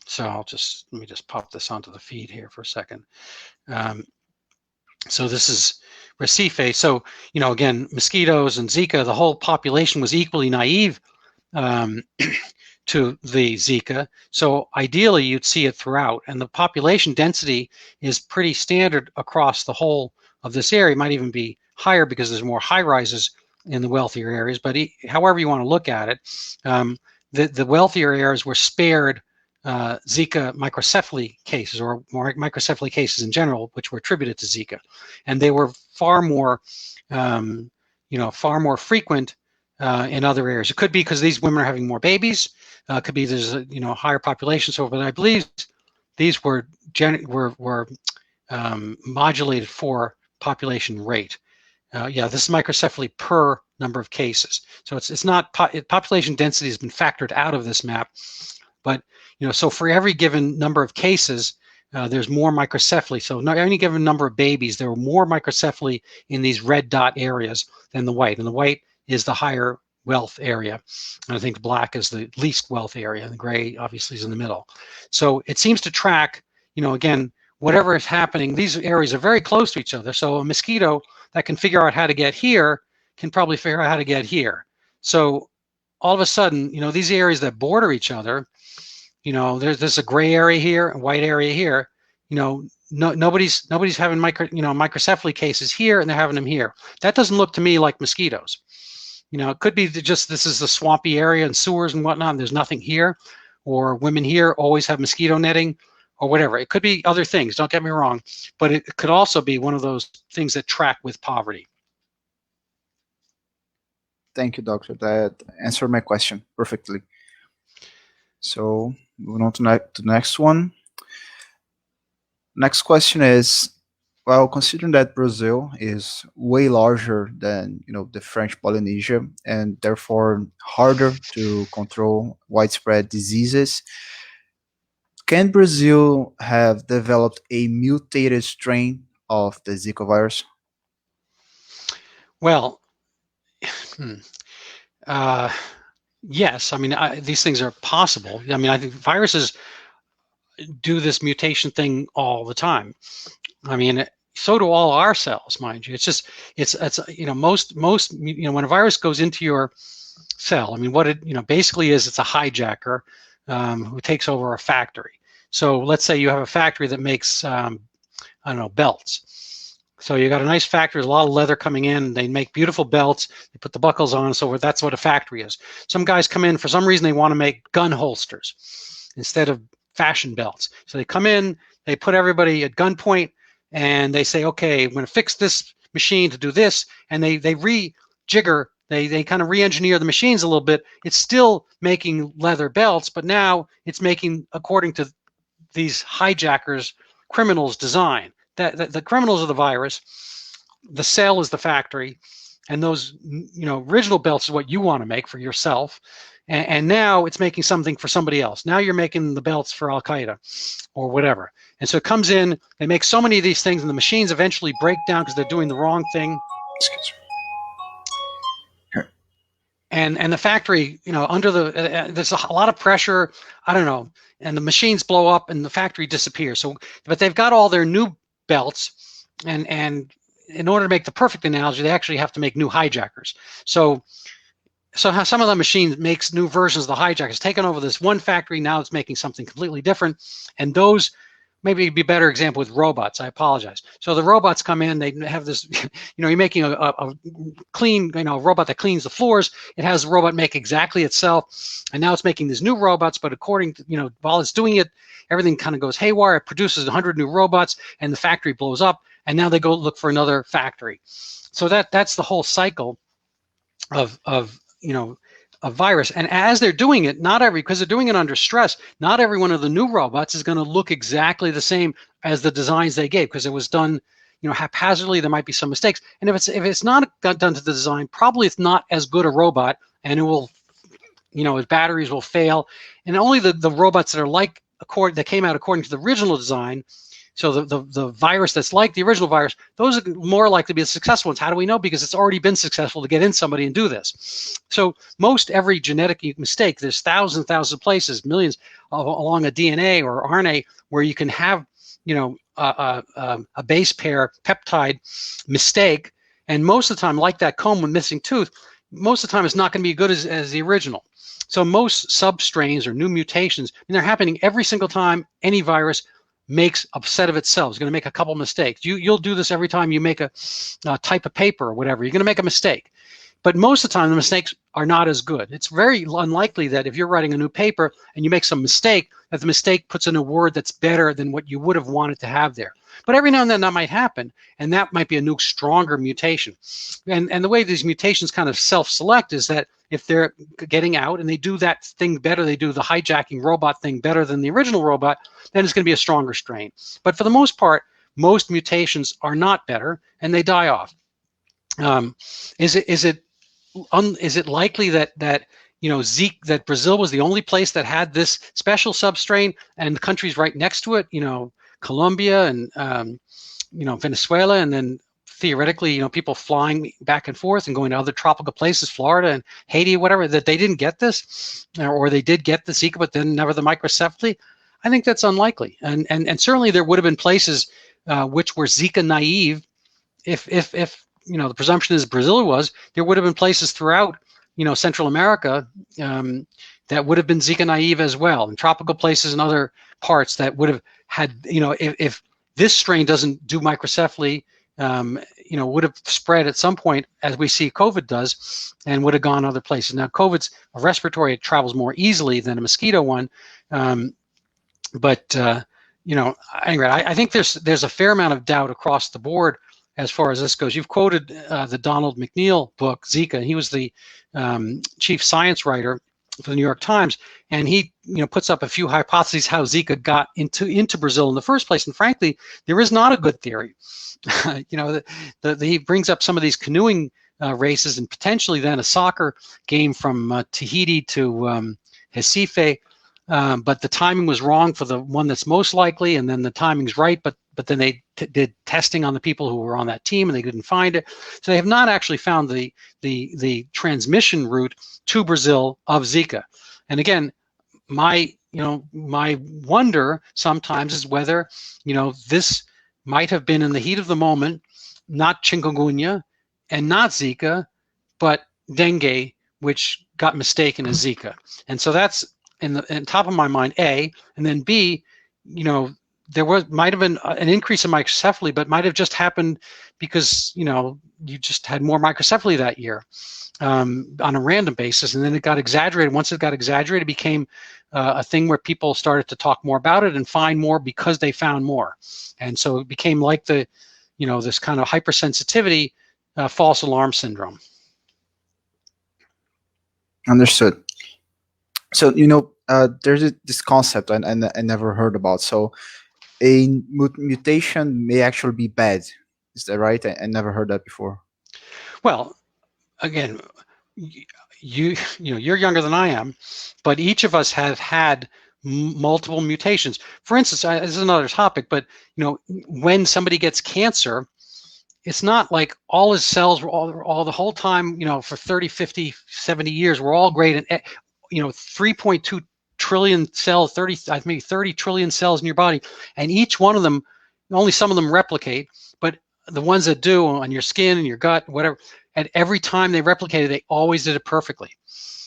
So let me just pop this onto the feed here for a second. So this is Recife. So, again, mosquitoes and Zika, the whole population was equally naive to the Zika. So ideally you'd see it throughout, and the population density is pretty standard across the whole of this area. It might even be higher because there's more high rises in the wealthier areas, but however you want to look at it, the wealthier areas were spared Zika microcephaly cases, or more microcephaly cases in general, which were attributed to Zika, and they were far more, far more frequent in other areas. It could be because these women are having more babies. It could be there's a higher population. So, but I believe these were modulated for population rate. Yeah, this is microcephaly per number of cases. So it's not population density has been factored out of this map, but so for every given number of cases, there's more microcephaly. So not any given number of babies, there were more microcephaly in these red dot areas than the white, and the white is the higher wealth area, and I think the black is the least wealth area, and the gray obviously is in the middle. So it seems to track, again, whatever is happening. These areas are very close to each other. So a mosquito that can figure out how to get here can probably figure out how to get here. So all of a sudden, these areas that border each other, there's a gray area here, a white area here. Nobody's having microcephaly cases here, and they're having them here. That doesn't look to me like mosquitoes. It could be just this is the swampy area and sewers and whatnot, and there's nothing here, or women here always have mosquito netting, or whatever. It could be other things, don't get me wrong, but it could also be one of those things that track with poverty. Thank you, doctor. That answered my question perfectly. So moving on to the next one. Next question is, well, considering that Brazil is way larger than the French Polynesia, and therefore harder to control widespread diseases, can Brazil have developed a mutated strain of the Zika virus? Well, yes. I mean, these things are possible. I mean, I think viruses do this mutation thing all the time. I mean, so do all our cells, mind you. It's just, it's most when a virus goes into your cell. I mean, what it basically is, it's a hijacker who takes over a factory. So let's say you have a factory that makes I don't know, belts. So you got a nice factory, there's a lot of leather coming in. They make beautiful belts. They put the buckles on, so that's what a factory is. Some guys come in, for some reason they want to make gun holsters instead of fashion belts. So they come in, they put everybody at gunpoint, and they say, okay, I'm going to fix this machine to do this, and they rejigger, they kind of re-engineer the machines a little bit. It's still making leather belts, but now it's making according to these hijackers, criminals' design. That the criminals are the virus, the cell is the factory, and those original belts is what you want to make for yourself. And now it's making something for somebody else. Now you're making the belts for Al Qaeda or whatever. And so it comes in, they make so many of these things, and the machines eventually break down because they're doing the wrong thing. Excuse me. And the factory, under there's a lot of pressure, I don't know, and the machines blow up and the factory disappears. So, but they've got all their new belts, and in order to make the perfect analogy, they actually have to make new hijackers. So how some of the machines makes new versions of the hijackers, taking over this one factory, now it's making something completely different. And those, maybe it'd be a better example with robots. I apologize. So the robots come in, they have this, you're making a clean, robot that cleans the floors. It has the robot make exactly itself. And now it's making these new robots, but according to, while it's doing it, everything kind of goes haywire. It produces 100 new robots and the factory blows up. And now they go look for another factory. So that's the whole cycle of a virus. And as they're doing it, because they're doing it under stress, not every one of the new robots is going to look exactly the same as the designs they gave, because it was done, haphazardly. There might be some mistakes. And if it's not done to the design, probably it's not as good a robot, and it will, its batteries will fail. And only the robots that are that came out according to the original design, so the virus that's like the original virus, those are more likely to be the successful ones. How do we know? Because it's already been successful to get in somebody and do this. So every genetic mistake, there's thousands of places, millions along a DNA or RNA where you can have, a base pair peptide mistake. And most of the time, like that comb with missing tooth, most of the time it's not going to be good as the original. So most substrains or new mutations, they're happening every single time any virus makes a set of itself. It's going to make a couple mistakes. You'll do this every time you make a type of paper or whatever. You're going to make a mistake. But most of the time, the mistakes are not as good. It's very unlikely that if you're writing a new paper and you make some mistake, that the mistake puts in a word that's better than what you would have wanted to have there. But every now and then that might happen, and that might be a new, stronger mutation. And the way these mutations kind of self-select is that if they're getting out and they do that thing better, they do the hijacking robot thing better than the original robot, then it's going to be a stronger strain. But for the most part, most mutations are not better, and they die off. Is it likely that Zika, that Brazil was the only place that had this special substrain, and the countries right next to it, Colombia and Venezuela, and then theoretically, people flying back and forth and going to other tropical places, Florida and Haiti, whatever, that they didn't get this, or they did get the Zika, but then never the microcephaly? I think that's unlikely. And certainly there would have been places which were Zika naive. If the presumption is Brazil was, there would have been places throughout, Central America that would have been Zika naive as well, and tropical places and other parts that would have had, if this strain doesn't do microcephaly, would have spread at some point, as we see COVID does, and would have gone other places. Now, COVID's a respiratory, it travels more easily than a mosquito one, but anyway, I think there's a fair amount of doubt across the board as far as this goes. You've quoted the Donald McNeil book, Zika. He was the chief science writer for the New York Times, and he puts up a few hypotheses how Zika got into Brazil in the first place. And frankly, there is not a good theory. He brings up some of these canoeing races, and potentially then a soccer game from Tahiti to Recife. But the timing was wrong for the one that's most likely, and then the timing's right, but then they did testing on the people who were on that team, and they didn't find it. So they have not actually found the transmission route to Brazil of Zika. And again, my wonder sometimes is whether this might have been in the heat of the moment, not chikungunya and not Zika, but dengue, which got mistaken as Zika. And so that's in top of my mind, A. And then B, there might have been an increase in microcephaly, but might have just happened because, you just had more microcephaly that year on a random basis. And then it got exaggerated. Once it got exaggerated, it became a thing where people started to talk more about it and find more because they found more. And so it became like this kind of hypersensitivity, false alarm syndrome. Understood. So, there's this concept I never heard about. So a mutation may actually be bad. Is that right? I never heard that before. Well, again, you're younger than I am, but each of us have had multiple mutations. For instance, this is another topic, but when somebody gets cancer, it's not like all his cells were all the whole time, for 30, 50, 70 years, we're all great. And 3.2 trillion cells, maybe 30 trillion cells in your body, and each one of them, only some of them replicate, but the ones that do on your skin and your gut, whatever, and every time they replicated, they always did it perfectly.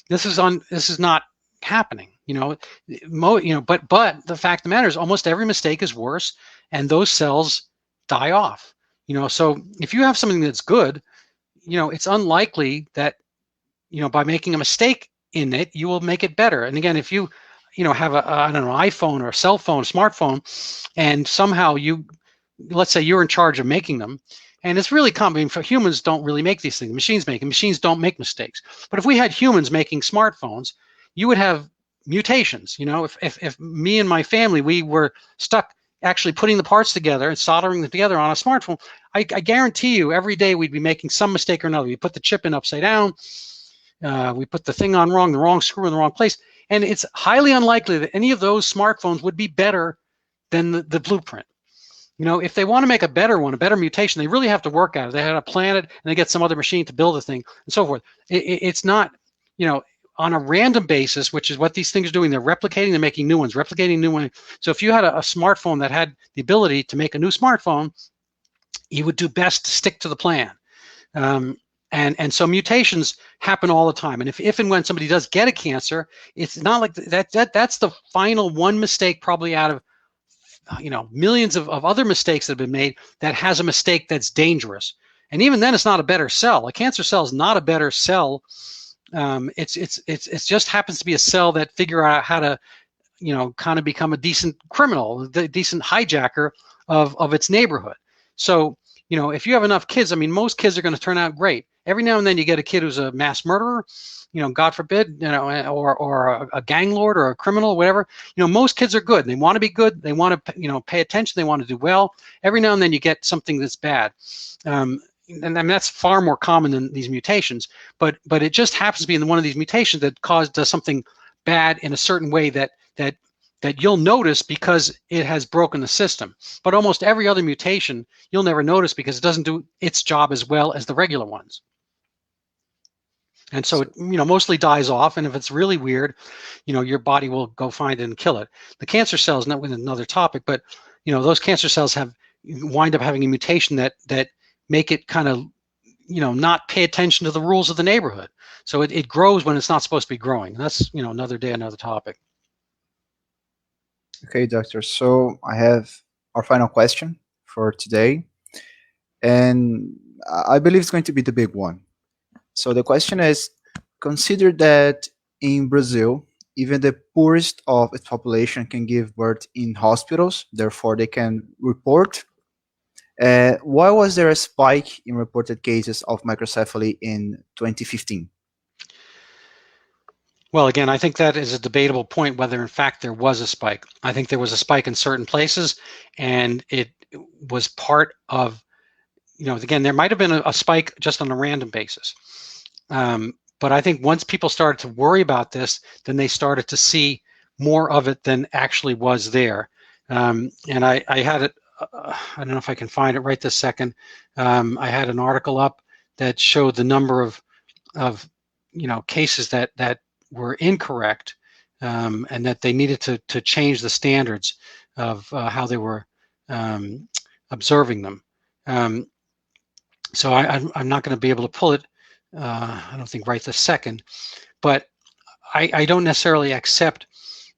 This is not happening, but the fact of the matter is almost every mistake is worse, and those cells die off. So if you have something that's good, it's unlikely that, by making a mistake in it, you will make it better. And again, if you, have I don't know, iPhone or a cell phone, a smartphone, and somehow let's say you're in charge of making them, and it's really common. For humans don't really make these things. Machines make them. Machines don't make mistakes. But if we had humans making smartphones, you would have mutations. If me and my family, we were stuck actually putting the parts together and soldering them together on a smartphone, I guarantee you every day we'd be making some mistake or another. We put the chip in upside down. We put the thing on wrong, the wrong screw in the wrong place. And it's highly unlikely that any of those smartphones would be better than the blueprint. If they want to make a better one, a better mutation, they really have to work at it. They had to plan it, and they get some other machine to build a thing, and so forth. It's not, on a random basis, which is what these things are doing. They're replicating, they're making new ones, replicating new ones. So if you had a smartphone that had the ability to make a new smartphone, you would do best to stick to the plan. And so mutations happen all the time. And if and when somebody does get a cancer, it's not like that's the final one mistake probably out of millions of other mistakes that have been made that has a mistake that's dangerous. And even then, it's not a better cell. A cancer cell is not a better cell. It's just happens to be a cell that figure out how to, kind of become a decent criminal, the decent hijacker of its neighborhood. So, if you have enough kids, most kids are going to turn out great. Every now and then you get a kid who's a mass murderer, God forbid, or a gang lord or a criminal, whatever. Most kids are good. They want to be good. They want to, pay attention. They want to do well. Every now and then you get something that's bad. And that's far more common than these mutations. But it just happens to be in one of these mutations that does something bad in a certain way that you'll notice because it has broken the system. But almost every other mutation you'll never notice because it doesn't do its job as well as the regular ones. And so it, mostly dies off. And if it's really weird, your body will go find it and kill it. The cancer cells, not with another topic, but those cancer cells wind up having a mutation that make it kind of, not pay attention to the rules of the neighborhood. So it grows when it's not supposed to be growing. And that's, another day, another topic. Okay, doctor. So I have our final question for today, and I believe it's going to be the big one. So the question is, consider that in Brazil, even the poorest of its population can give birth in hospitals, therefore they can report. Why was there a spike in reported cases of microcephaly in 2015? Well, again, I think that is a debatable point whether in fact there was a spike. I think there was a spike in certain places, and it was part of, again, there might have been a spike just on a random basis. But I think once people started to worry about this, then they started to see more of it than actually was there. And I had it, I don't know if I can find it right this second. I had an article up that showed the number of cases that were incorrect, and that they needed to change the standards of how they were observing them. So I'm not going to be able to pull it, I don't think right this second, but I don't necessarily accept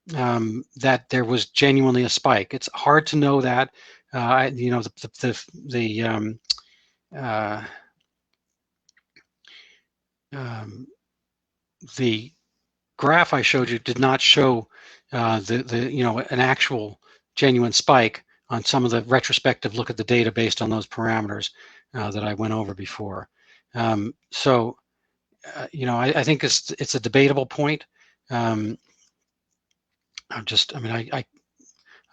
that there was genuinely a spike. It's hard to know that. You know, the graph I showed you did not show you know, an actual genuine spike on some of the retrospective look at the data based on those parameters that I went over before. So you know, I think it's a debatable point. I'm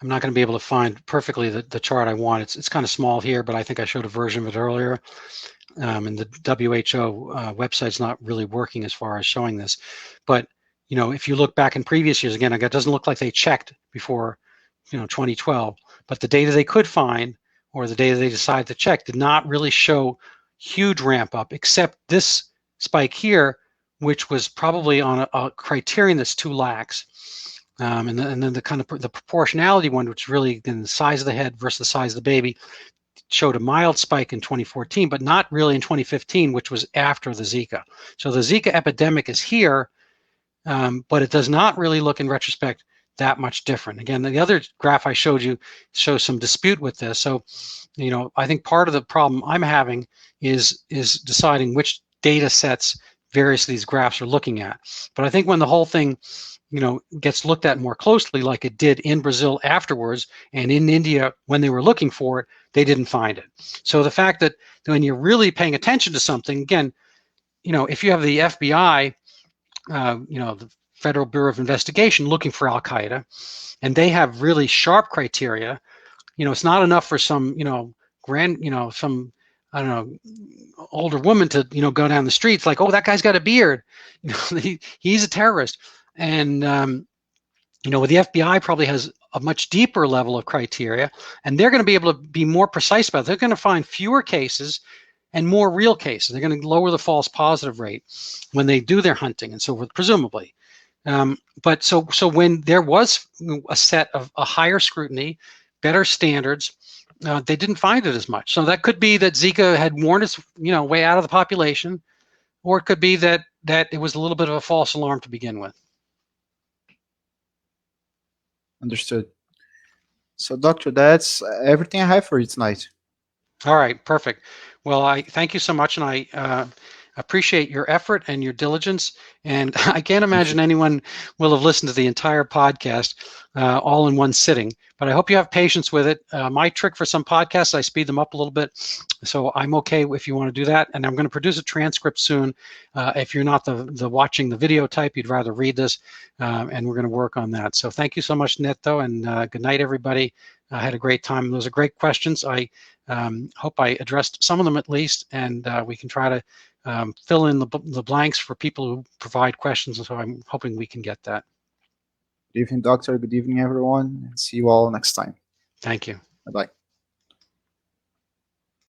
not going to be able to find perfectly the chart I want. It's kind of small here, but I think I showed a version of it earlier. And the WHO website's not really working as far as showing this. But, you know, if you look back in previous years, again, it doesn't look like they checked before, you know, 2012. But the data they could find, or the data they decided to check, did not really show huge ramp up, except this spike here, which was probably on a criterion that's too lax. And then the kind of the proportionality one, which really in the size of the head versus the size of the baby, showed a mild spike in 2014, but not really in 2015, which was after the Zika. So the Zika epidemic is here, but it does not really look in retrospect that much different. Again, the other graph I showed you shows some dispute with this. So, you know, I think part of the problem I'm having is deciding which data sets various of these graphs are looking at. But I think when the whole thing, you know, gets looked at more closely, like it did in Brazil afterwards, and in India when they were looking for it, they didn't find it. So the fact that when you're really paying attention to something, again, you know, if you have the FBI, you know, the Federal Bureau of Investigation looking for Al Qaeda, and they have really sharp criteria, you know, it's not enough for some, you know, some, I don't know, older woman to, you know, go down the streets like, oh, that guy's got a beard, you know, he's a terrorist. And, you know, the FBI probably has a much deeper level of criteria, and they're going to be able to be more precise about it. They're going to find fewer cases and more real cases. They're going to lower the false positive rate when they do their hunting and so forth, presumably. But so when there was a set of a higher scrutiny, better standards, they didn't find it as much. So that could be that Zika had worn its, you know, way out of the population, or it could be that it was a little bit of a false alarm to begin with. Understood. So, Doctor, that's everything I have for you tonight. All right, perfect. Well, I thank you so much, and I appreciate your effort and your diligence. And I can't imagine anyone will have listened to the entire podcast all in one sitting, but I hope you have patience with it. My trick for some podcasts, I speed them up a little bit. So I'm okay if you want to do that. And I'm going to produce a transcript soon. If you're not the watching the video type, you'd rather read this, and we're going to work on that. So thank you so much, Neto, and good night, everybody. I had a great time. Those are great questions. I hope I addressed some of them at least, and we can try to fill in the blanks for people who provide questions, and so I'm hoping we can get that. Good evening, Doctor. Good evening, everyone. See you all next time. Thank you. Bye-bye.